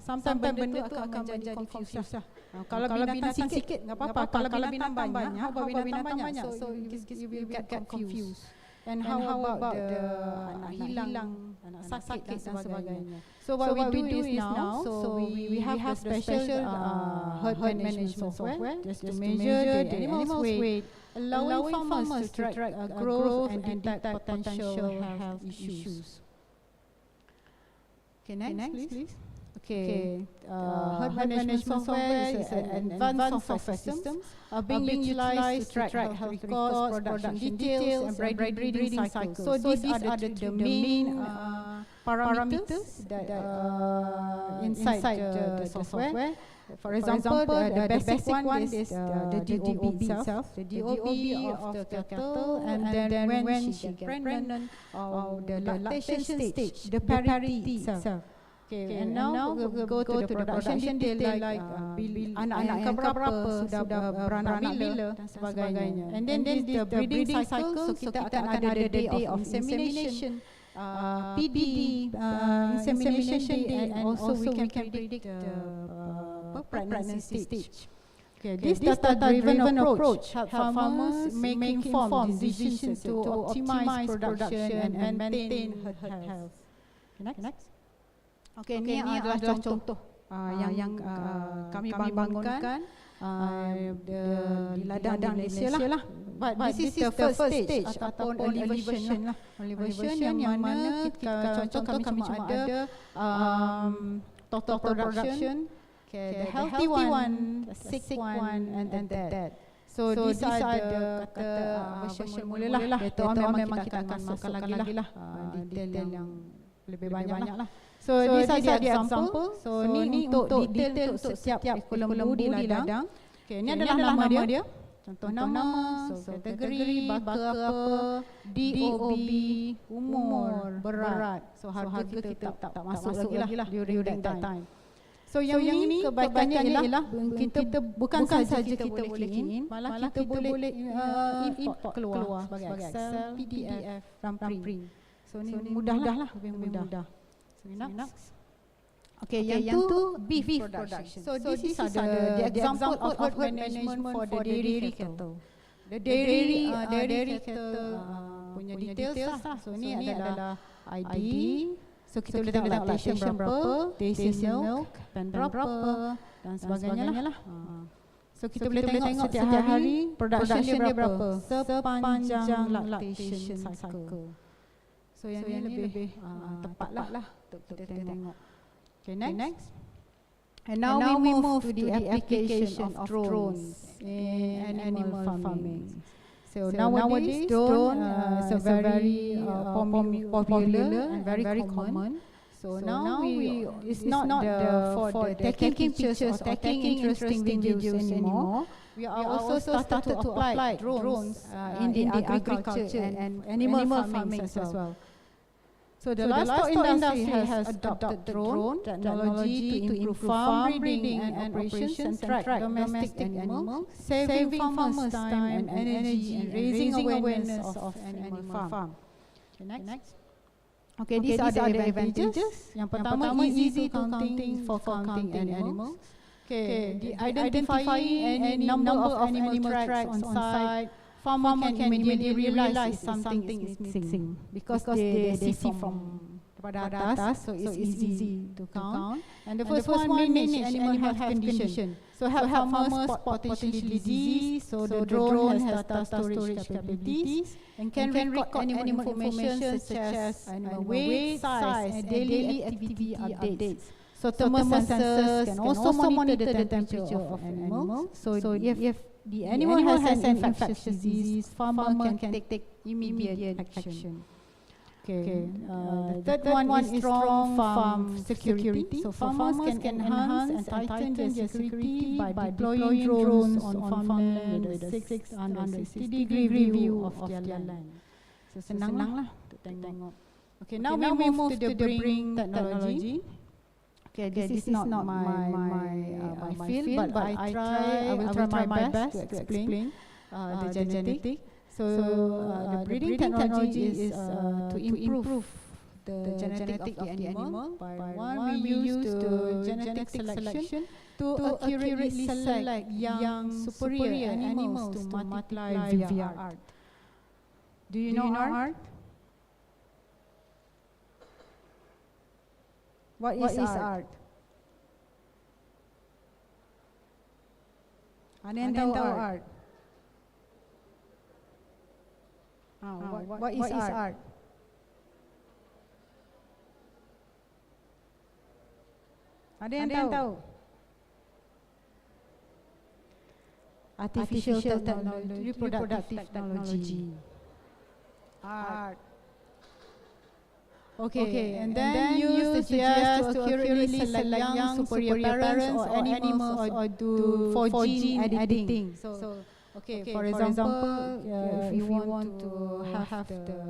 sometimes benda tu akan menjadi confused lah. Kalau binatang sikit enggak apa-apa, kalau binatang banyak, binatang banyak, so you will get confused. And how about the anak hilang, anak sakit dan sebagainya. So what we do is now, so we have a special herd management software just to measure the animal's weight, allowing farmers to track growth and detect potential health issues. Okay, next please. Okay, herd management software is an advanced software system being utilized to track health records, production details, and breeding cycles. So these are the main parameters that inside the software. For example, the basic one is the DOB itself, the DOB of the cattle, and then when she gets pregnant, or the lactation stage, the parity itself. Okay, and now we'll go to the production detail like anak-anak yang berapa, sudah beranak bila dan sebagainya. And then the breeding cycle, so kita akan ada the day of insemination, PD, insemination day, and also we can predict the pregnancy stage. Okay, this data-driven approach helps farmers make informed decisions to optimize production and maintain herd health. Next. Okay, ini adalah contoh yang kami bangunkan di ladang Malaysia lah. But this is the first stage ataupun elevation lah. Elevation yang mana contoh kami cuma ada total production, okay, the healthy one, the sick one, and then that. So these are the version mula lah. Later on memang kita akan masukkan lagi lah detail yang lebih banyak lah. So these are the example. So ni untuk detail untuk setiap lembu di ladang. Okay, ni adalah nama dia. Contoh nama, so kategori, baka apa, DOB, umur, berat. So harga kita tak masuk lagi lah during that time. So yang ini kebaikannya ialah kita bukan saja kita boleh key in, malah kita boleh import keluar sebagai Excel, PDF, dan print. So ni mudahlah, lebih mudah. So next. Okay, yang tu beef production. So this is the example of herd management for the dairy cattle. The dairy cattle punya details lah. So ni adalah ID. So kita boleh tengok lactation berapa, daily milk, berapa dan sebagainya lah. So kita boleh tengok setiap hari production dia berapa sepanjang lactation cycle. So yang ni lebih tepat lah untuk kita tengok. Okay, next. And now we move to the application of drones in animal farming. So nowadays drone is a very popular and very common. So now it's not for the taking pictures or taking interesting videos anymore. We are also started to apply drones in the agriculture and animal farming as well. So the livestock industry has adopted drone technology to improve farm breeding and operations and track domestic animals, saving farmers time and energy and raising awareness of animal farm. Okay, next. Okay, these are the advantages. Yang pertama, easy to counting for counting animals. Okay, identifying any number of animal tracks on site. Farmer can immediately realize something is missing because they see from daripada atas, so it's easy to count. And the first one, manage animal health condition. So help farmers spot potential disease. So the drone has data storage capabilities and can record animal information such as animal weight, size, and daily activity updates. So thermal sensors can also monitor the temperature of animals. So if the animal has an infectious disease, farmer can take immediate action. Okay. The third one is strong farm security. So farmers can enhance and tighten their security by deploying drones on farmland with a 360-degree view of their land. So senanglah untuk tengok. Okay, now we move to the bring technology. Okay, this is not my field, but I will try my best to explain the genetic. So the breeding technology is to improve the genetic of the animal. By one, we use the genetic selection to accurately select young superior animals to multiply via art. Do you know art? What is art? Ada yang tahu art? What is art? Ada yang tahu? Artificial technology, reproductive technology. Art. Okay, and then use the GIS to accurately select young superior parents or animals or do for gene editing. So for example, if you want to have the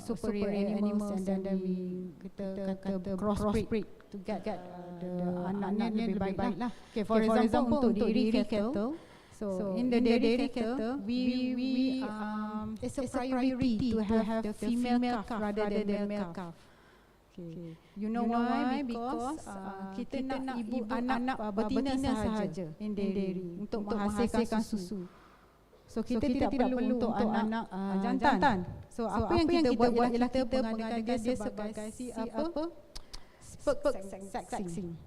superior animals and then we kata crossbreed to get the anaknya lebih baik lah. Okay, for example untuk dairy cattle. So in the dairy cattle, we it's a priority to have the female calf rather than the male calf. Okay. You know why? Because kita nak ibu anak betina sahaja in dairy untuk menghasilkan susu. So kita tidak perlu untuk anak jantan. So apa yang kita buat ialah kita mengadakan dia sebagai sexing.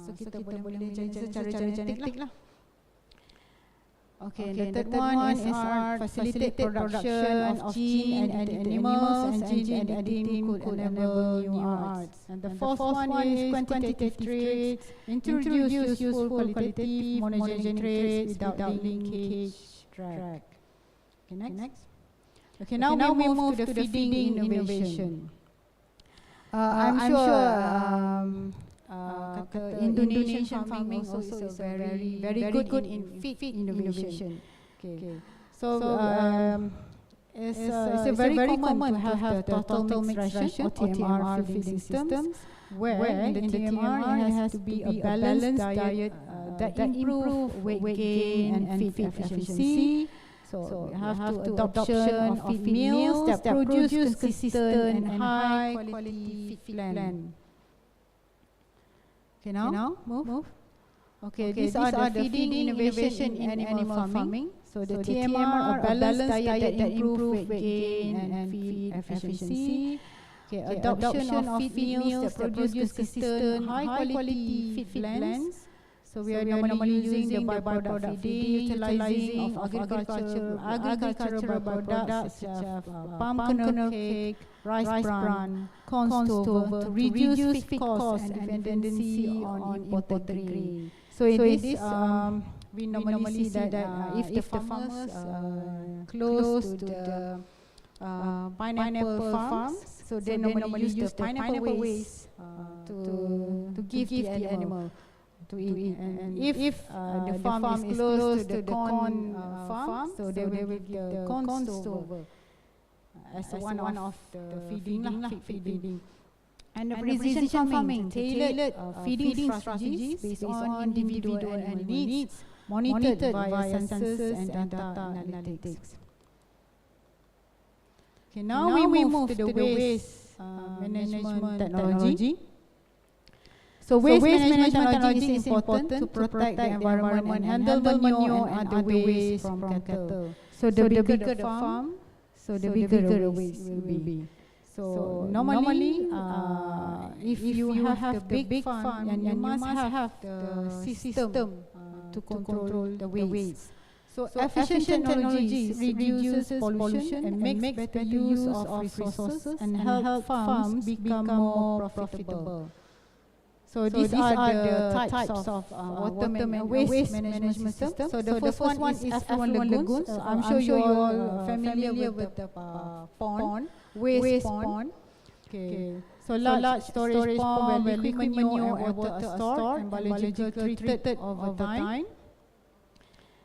So kita boleh cari secara genetik lah. Okay, the third one is art, facilitate production of gene edited animals, and gene editing could enable new arts. And the fourth one is quantitative traits, introduce useful qualitative monogenic traits without linkage drag. Okay, next. Okay, now we move to the feeding innovation. I'm sure Indonesian farming also is very good in feed innovation. Okay. So it's a very common to have the total mixed ration or TMR feeding systems, where in the TMR it has to be a balanced diet that improve weight gain and feed efficiency. So we have to adoption of feed meals that produce consistent and high quality feed plan. Okay, now move. Okay, these are the feeding innovation in animal farming. So the TMR, a balanced diet that improve weight gain and feed efficiency. Okay, adoption of feed meals that produce consistent high quality feed plans. So we are normally using the byproduct feeding, utilizing of agricultural byproducts such as palm kernel cake, rice bran, corn stover to reduce feed costs and dependency on imported grain. So in this, we normally see that if the farmers close to the pineapple farms, so they normally use the pineapple waste to give the animal to eat. And if the farm is close to the corn farm, so they will give the corn stover as one of the feeding. And the precision farming, tailored feeding strategies based on individual animal needs, monitored via sensors and data analytics. Okay, now we move to the waste management technology. So waste management technology is important to protect the environment, handle manure and other waste from cattle. So the bigger the farm, so the bigger the waste will be. So normally, if you have the big farm, and you must have the system to control the waste. So efficient technologies reduces pollution and makes better use of resources and help farms become more profitable. So these are the types of waste management system. So the first one is effluent lagoons. I'm sure you all familiar with the pond, waste pond. Okay. So large storage pond where liquid manure and water are stored and biologically treated over time.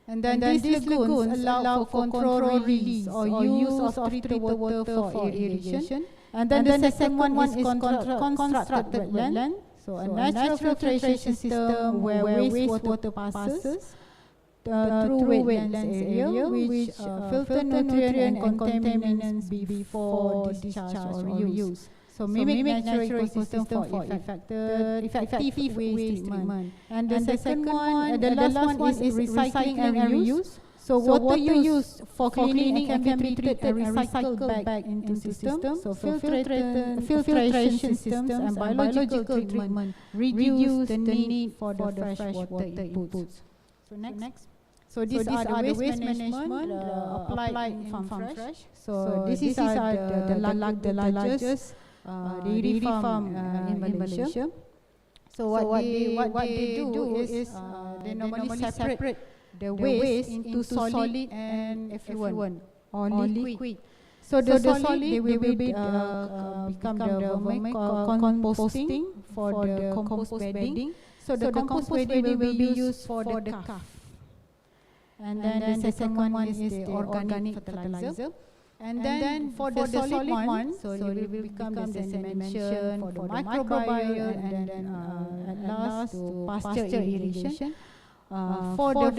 And then these lagoons allow for controlled release or use of treated water for irrigation. And then the second one is constructed wetland. So a natural filtration system where wastewater passes through wetlands area, which filter nutrient and contaminants before discharge or reuse. So mimic natural ecosystem for effective waste treatment. And the second one, the last one is recycling and reuse. So water used for cleaning can be treated and recycled back into systems. So filtration systems and biological treatment reduce the need for the fresh water inputs. So next. So these are the waste management applied in farm fresh. So these are the largest dairy farm in Malaysia. So what they do is they normally separate the waste into solid and effluent or liquid. So the solid they will become the composting for the compost bedding. So the compost bedding will be used for the calf. And then the second one is the organic fertilizer. And then for the solid one, so it will become the sedimentation for the microbiome, and then at last to pasture irrigation. For the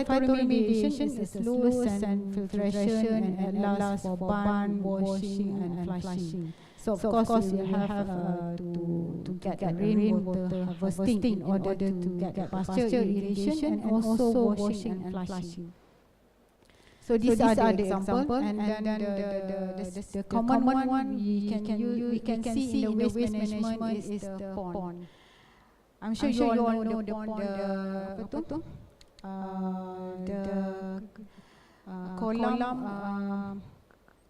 phytoremediation is slow sand filtration, and at last for barn washing and flushing. So of course you have to get the rainwater harvesting in order to get pasture irrigation and also washing and flushing. So these are the example, and then the common one we can see in the waste management is the pond. I'm sure you all know the pond,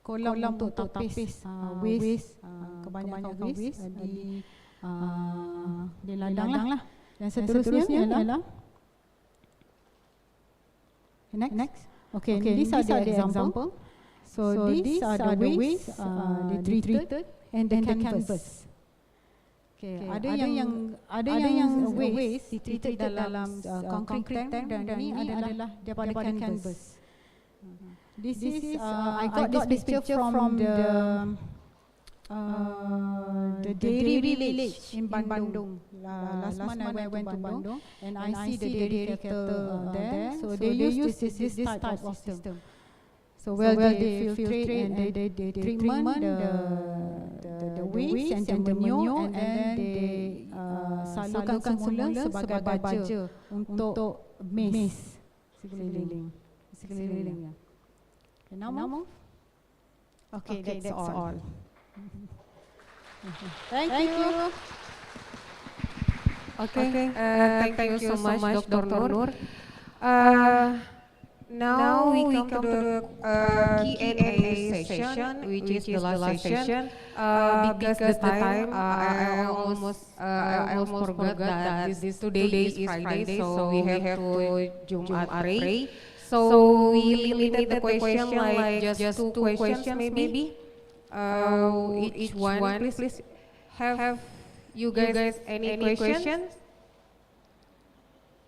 kolam untuk tapis waste, kebanyakan waste di ladang lah. Dan seterusnya ialah next. Okay, these are the example. So these are the waste they treated and the canvas. Okay, ada yang waste treated dalam concrete tank, dan ini adalah daripada canvas. This is I got this picture from the dairy village in Bandung. Last month I went to Bandung and I see the dairy cattle there. So they use this type of system. So they filtrate and they treatment the waste and the manure, and then they salurkan semula sebagai baja untuk maize sekelilingnya. Okay, now move. Okay, that's all. Thank you. Okay, thank you so much, Dr. Noor. Now we come to the Q&A session, which is the last session. Because the time, I almost forgot that today is Friday, so we have to Jumat pray. So we limited the question like just two questions maybe. Each one, please. Have you guys any questions?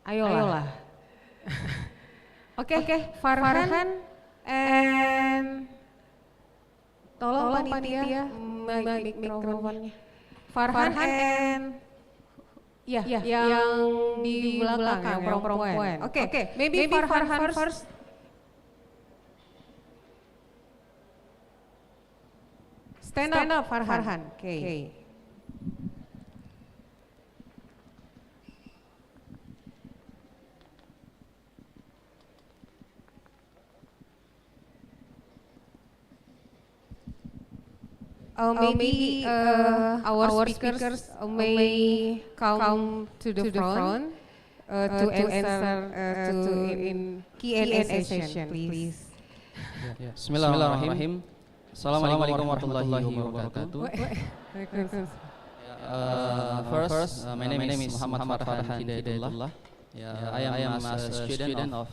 Ayolah. Okay, Farhan and tolong panitia mikrofonnya. Farhan and yang di belakang yang perempuan. Okay, maybe Farhan first. Stand up, Farhan. Okay. Maybe our speakers may come to the front to answer in Q&A session, please. Bismillahirrahmanirrahim. Assalamualaikum warahmatullahi wabarakatuh. First, my name is Muhammad Farhan Hidayatullah. I am a student of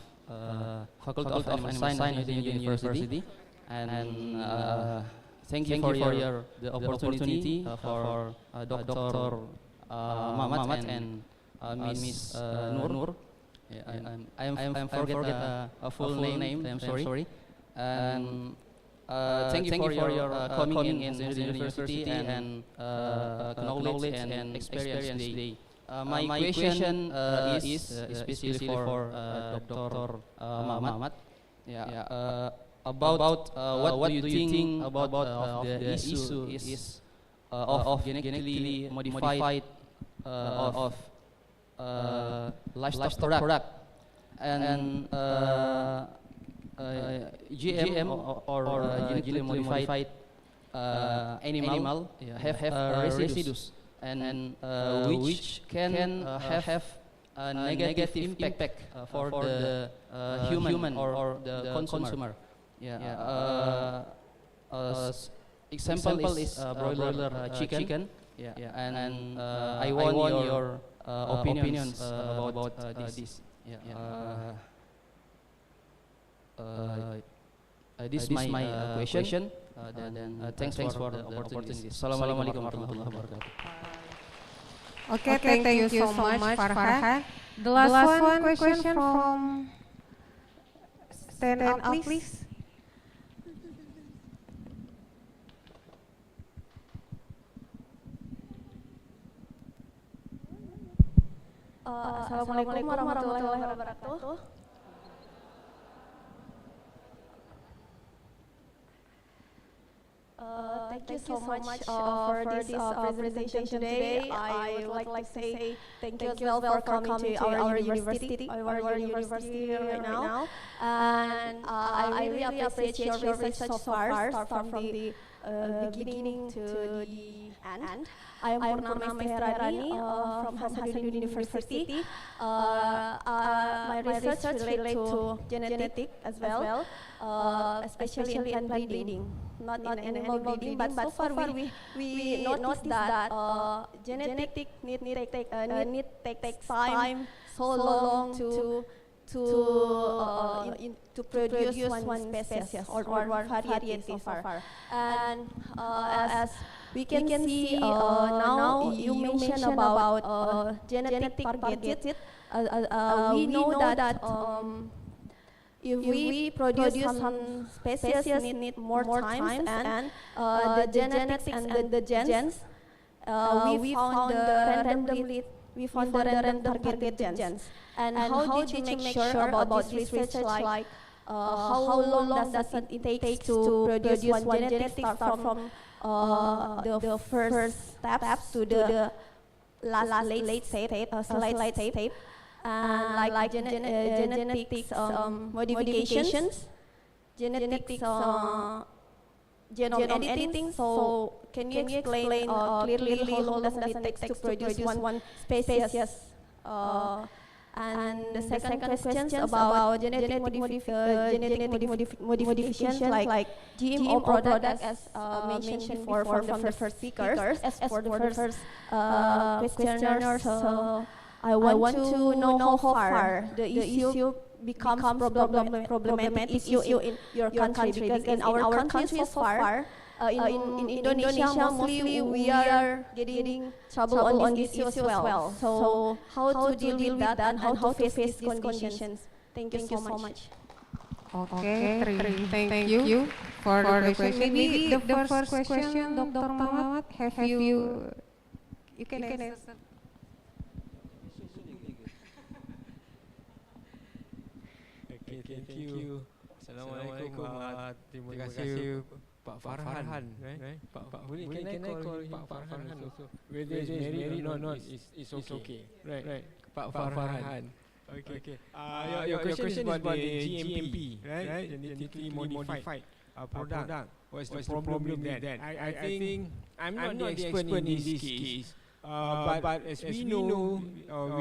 Faculty of Animal Science at University, and thank you for the opportunity for Dr. Mamat and Miss Noor. I am forget a full name. I'm sorry. And thank you for your coming in the university and knowledge and experience today. My question is especially for Dr. Mamat. About what do you think about the issue is of genetically modified of livestock product and GM or genetically modified animal have residues and which can have a negative impact for the human or the consumer. Example is broiler chicken. And I want your opinions about this. This is my question. Thanks for the opportunity. Assalamualaikum warahmatullahi wabarakatuh. Okay, thank you so much, Farhan. The last one question from stand up, please. Assalamualaikum warahmatullahi wabarakatuh. Thank you so much for this presentation today. I would like to say thank you as well for coming to our university right now. And I really appreciate your research so far, start from the beginning to the And I am Purnama Syaheera from Hasanuddin University. My research relates to genetic as well, especially in plant breeding, not in animal breeding. But so far we noticed that genetic need takes time so long to produce one species or variety so far. And as we can see now, you mentioned about genetic targeted. We know that if we produce some species need more times, and the genetics and the gens, we found the random targeted gens. And how did you make sure about this research, like how long does it take to produce one genetic start from the first steps to the late stage, and like genetics modifications, genetics genome editing. So can you explain clearly how long does it take to produce one species? And the second question about genetic modification, like GMO product, as mentioned before from the first speakers. As for the first questioners, I want to know how far the issue becomes problematic issue in your country, because in our country so far, in Indonesia mostly we are getting trouble on this issue as well. So how to deal with that and how to face these conditions? Thank you so much. Okay, thank you for the question. Maybe the first question, Dr. Mamat, have you can answer. Okay, thank you. Assalamualaikum. Terima kasih Pak Farhan, right? Boleh can I call him Pak Farhan also? Whether he's married or not, it's okay. Right. Pak Farhan. Okay. Your question is about the GMP, right? Genetically modified product. What's the problem with that? I think I'm not the expert in this case, but as we know,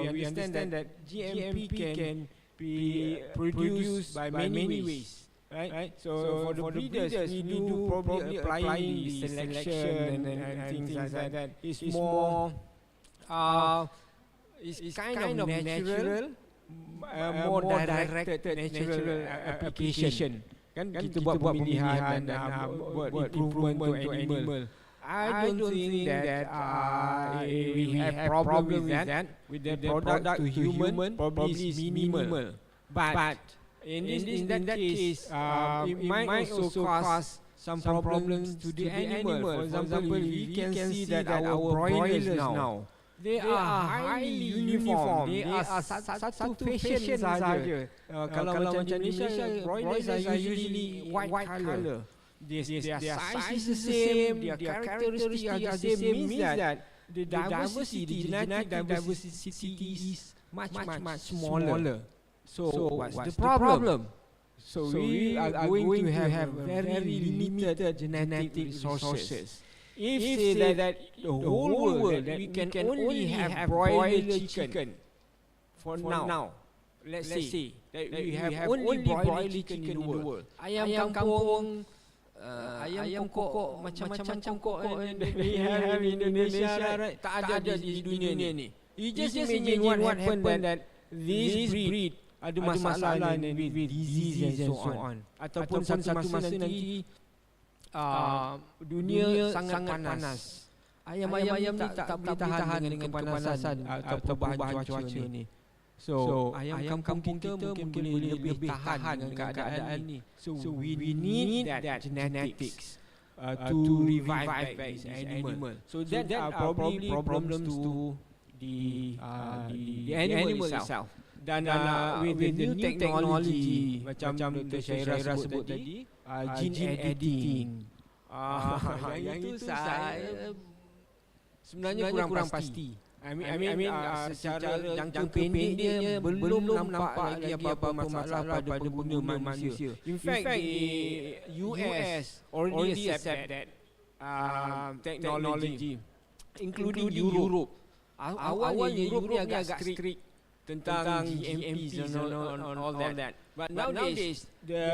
we understand that GMP can be produced by many ways. Right? So for the breeders, we do probably applying the selection and things like that. It's more, it's kind of natural, more directed natural application. Kan kita buat pemilihan dan buat improvement to animal. I don't think that we have problem with that. With the product to human, probably is minimal. But in that case, it might also cause some problems to the animal. For example, we can see that our broilers now, they are highly uniform. They are satu fashion saja. Kalau macam di Malaysia, broilers are usually white color. Their size is the same, their characteristics are the same. Means that the diversity, the genetic diversity is much smaller. So what's the problem? So we are going to have very limited genetic resources. If say that the whole world that we can only have broiler chicken for now, let's say that we have only broiler chicken in the world. Ayam kampung, ayam pokok, macam-macam pokok that we have in Indonesia, right? Tak ada di dunia ni. You just imagine what happened that this breed ada masalah with disease and so on. Ataupun satu masa nanti dunia sangat panas. Ayam-ayam ni tak boleh tahan dengan kepanasan atau perubahan cuaca ni. So ayam kampung kita mungkin boleh lebih tahan dengan keadaan ni. So we need that genetics to revive back this animal. So that are probably problems to the animal itself. Dan with the new technology, macam Dr. Syaheera sebut tadi, gene editing, yang itu saya sebenarnya kurang pasti. I mean secara jangka pendeknya belum nampak lagi apa-apa masalah pada guna manusia. In fact, the US already accept that technology. including Europe. Awalnya Europe ni agak strict tentang GMPs and all that. But nowadays the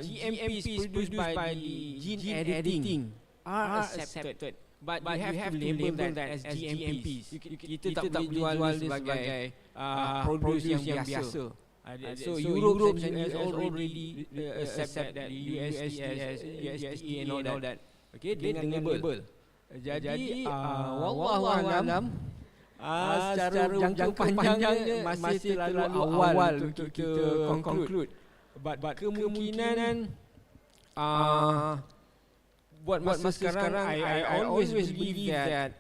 GMPs produced by the gene editing are accepted. But you have to label that as GMPs. Kita tak boleh jual sebagai produce yang biasa. So Europe has already accept that USDA and all that. Okay, dengan label. Jadi wallahu alam secara jangka panjangnya masih terlalu awal untuk kita conclude. But kemungkinan buat masa sekarang I always believe that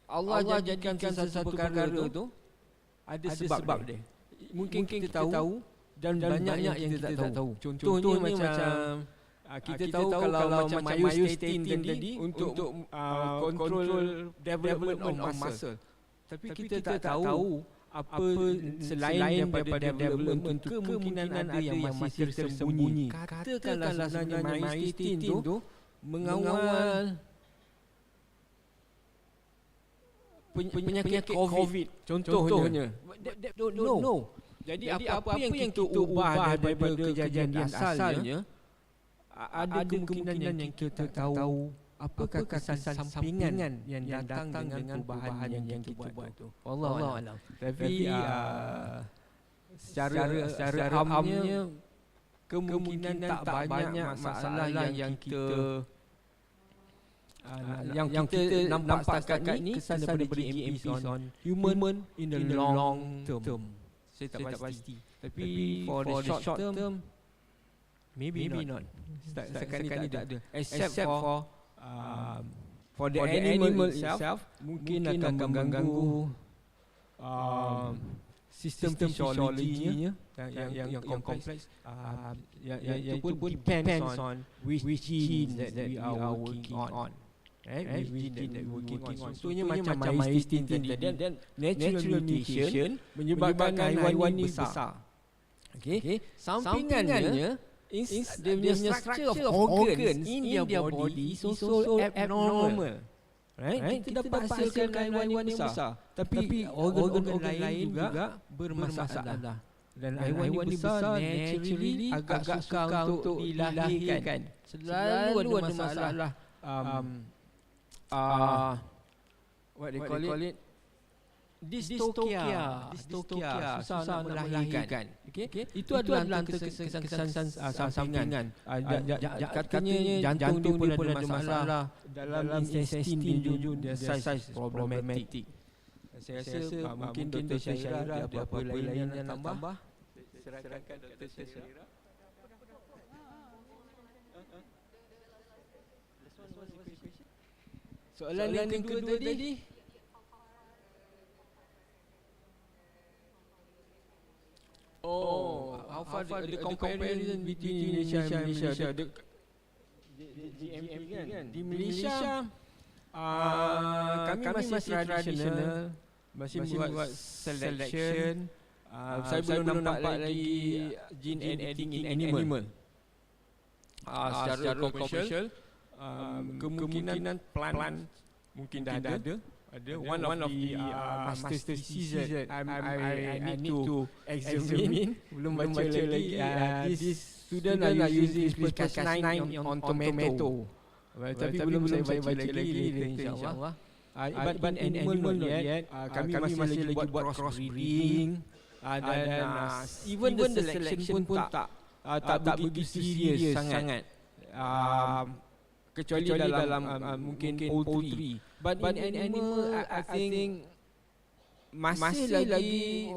Allah jadikan sesuatu perkara tu ada sebab dia. Mungkin kita tahu dan banyak yang kita tak tahu. Contohnya macam kita tahu kalau macam myostatin tadi untuk control development of muscle. Tapi kita tak tahu apa selain daripada development tu, kemungkinan ada yang masih tersembunyi. Katakanlah sebenarnya myostatin tu mengawal penyakit COVID contohnya. Don't know. Jadi apa yang kita ubah daripada kejadian asalnya, ada kemungkinan yang kita tahu apakah kesan sampingan yang datang dengan perubahan yang kita buat tu. Wallahu a'lam. Tapi secara amnya kemungkinan tak banyak masalah yang kita nampak setakat ni kesan daripada GMPs on human in the long term. Saya tak pasti. Tapi for the short term, maybe not. Setakat ni tak ada. Except for the animal itself, mungkin akan mengganggu sistem physiologinya yang kompleks. Yang pun depends on which genes that we are working on. Right? Which gene that we working on. Contohnya macam myostatin tadi, dan natural mutation menyebabkan haiwan ni besar. Okay? Sampingannya, dia punya structure of organs in their body is also abnormal. Right? Kita dapat hasilkan haiwan yang besar, tapi organ-organ lain juga bermasalah. Dan haiwan ni besar naturally agak sukar untuk dilahirkan. Selalu ada masalah what they call it, dystocia, susah nak melahirkan. Okay? Itu adalah antara kesan sampingan. Katanya jantung dia pun ada masalah, dalam intestine dia the size problematic. Saya rasa mungkin Dr. Syaheera ada apa-apa lain yang nak tambah. Serahkan Dr. Syaheera. Soalan yang kedua tadi, how far the comparison between Indonesia and Malaysia? GMP kan? Di Malaysia, kami masih tradisional, masih buat selection. Saya belum nampak lagi gene editing in animal. Secara commercial, kemungkinan plant mungkin dah ada. One of the master thesis that I need to examine. Belum baca lagi. This student are using Cas9 on tomato. Tapi belum saya baca lagi, insyaAllah. But animal not yet. Kami masih lagi buat crossbreeding. Dan even the selection pun tak begitu serius sangat. Kecuali dalam mungkin poultry. But in animal, I think masih lagi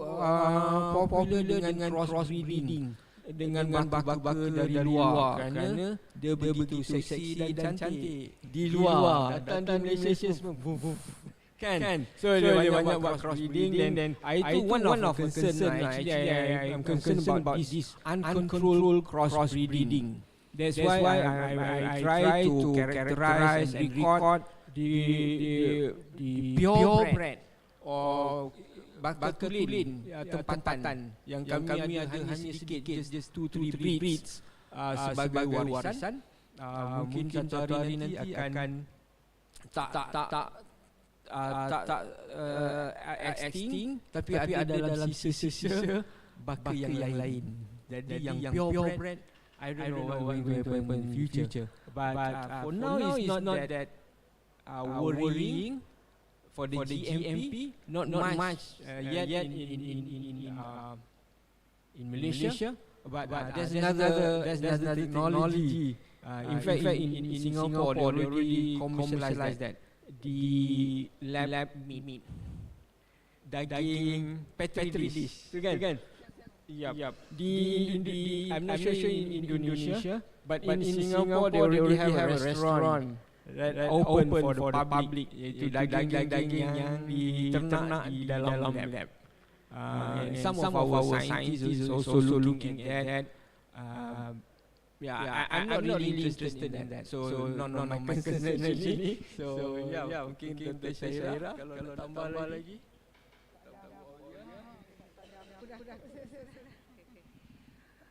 popular dengan crossbreeding dengan baka-baka dari luar, kerana dia begitu seksi dan cantik di luar. Datang di Malaysia semua kan? So dia banyak buat crossbreeding, dan itu one of concern. Actually I am concerned about this uncontrolled crossbreeding. That's why I try to characterize and record the purebred or bakatulin tempatan yang kami ada hanya sedikit, just 2-3 breeds sebagai warisan. mungkin satu hari nanti akan tak extinct, tapi ada dalam sisa-sisa baka yang lain. Jadi yang purebred, I don't know what will happen in the future. But for now it's not that worrying. For the GMP, not much yet in Malaysia. But there's another technology. In fact, in Singapore, they already commercialized that. The lab meat, daging petri dish, kan? Yep. I'm not sure in Indonesia, but in Singapore they already have a restaurant that open for the public, iaitu daging yang diternak di dalam lab. And some of our scientists also looking at that. I'm not really interested in that. So not my concern actually. So mungkin Dr. Syaheera kalau tambah lagi.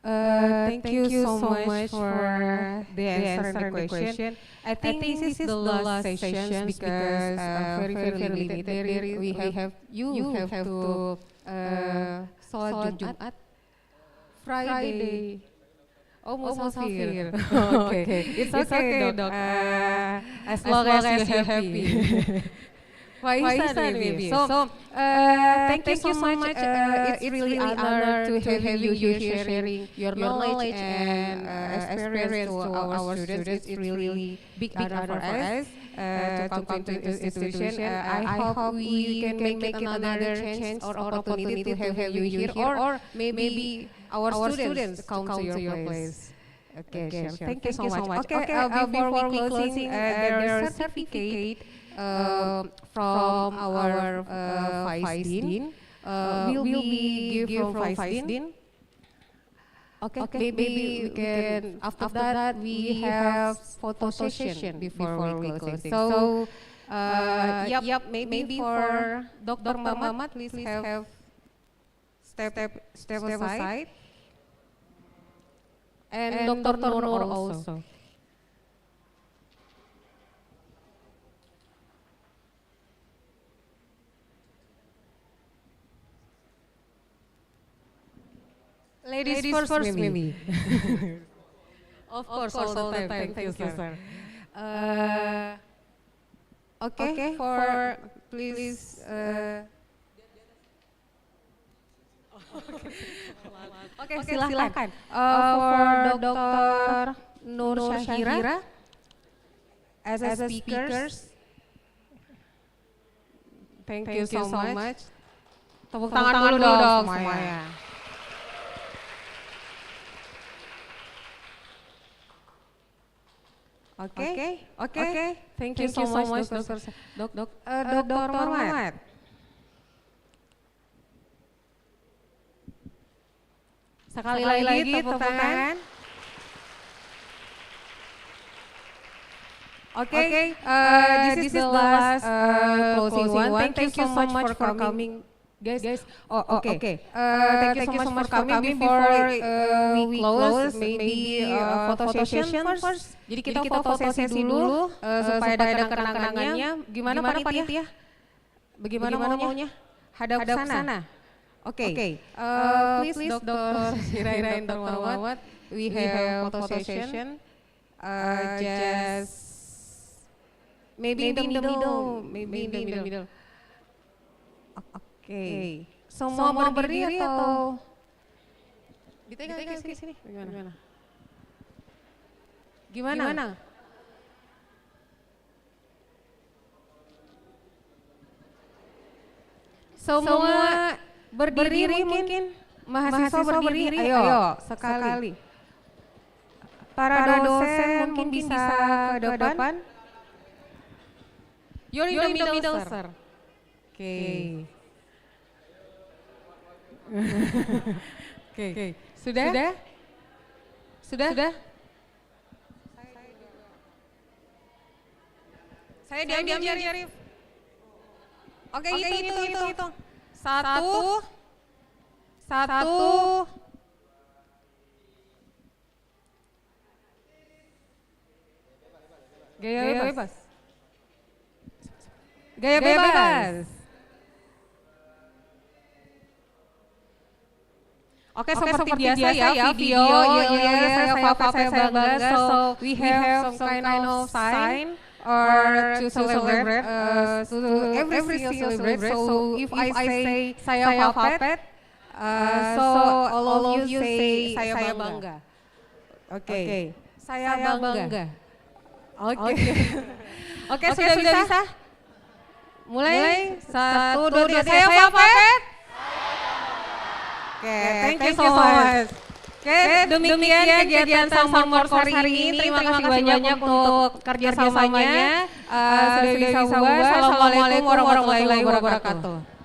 Thank you so much for the answer and the question. I think this is the last session because very limited. You have to sholat Jumat Friday. Oh, musafir. Okay. It's okay, Dok. As long as you're happy. Faisan maybe. So, thank you so much. It's really honor to have you here sharing your knowledge and experience to our students. It's really big honor for us to come to this institution. I hope we can make another chance or opportunity to have you here, or maybe our students come to your place. Okay, sure. Thank you so much. Okay, before we closing, there are certificate from our Vice Dean. Will be given from Vice Dean. Okay, maybe we can. After that, we have photo session before we closing. So, maybe for Dr. Mamat, please have step aside. And Dr. Noor also. Ladies first maybe. Of course, all the time. Thank you, sir. Okay, for please. Okay, silakan. For Dr. Noor Syaheera as a speakers. Thank you so much. Tepuk tangan dulu dong semuanya. Okay. Thank you so much, Dr. Mamat. Sekali lagi tepuk tangan. Okay, this is the last closing one. Thank you so much for coming, guys. Okay. Thank you so much for coming. Before we close, maybe photo session first. Jadi kita foto sesi dulu supaya ada kenang-kenangannya. Gimana panitia? Bagaimana maunya? Hadap sana. Okay. Please, Dr. Syaheera and Dr. Mamat, we have photo session. Just maybe in the middle. Okay. Semua mau berdiri atau? Ditegang ke sini. Gimana? Semua berdiri mungkin. Mahasiswa berdiri. Ayo, sekali. Para dosen mungkin bisa ke depan. You're in the middle, sir. Okay. Okay. Sudah? Saya diam. Oke, itu. Satu. Gaya bebas. Gaya bebas. Oke, seperti biasa ya video saya bangga. So we have some kind of sign or to celebrate every celebrate. So if I say saya puppet, so all of you say saya bangga. Oke. Saya bangga. Oke, sudah bisa? Mulai 1, 2, 3, saya puppet. Oke, thank you so much. Oke, demikian kegiatan Summer Course hari ini. Terima kasih banyak untuk kerjasamanya. Sudah bisa buat. Assalamualaikum warahmatullahi wabarakatuh.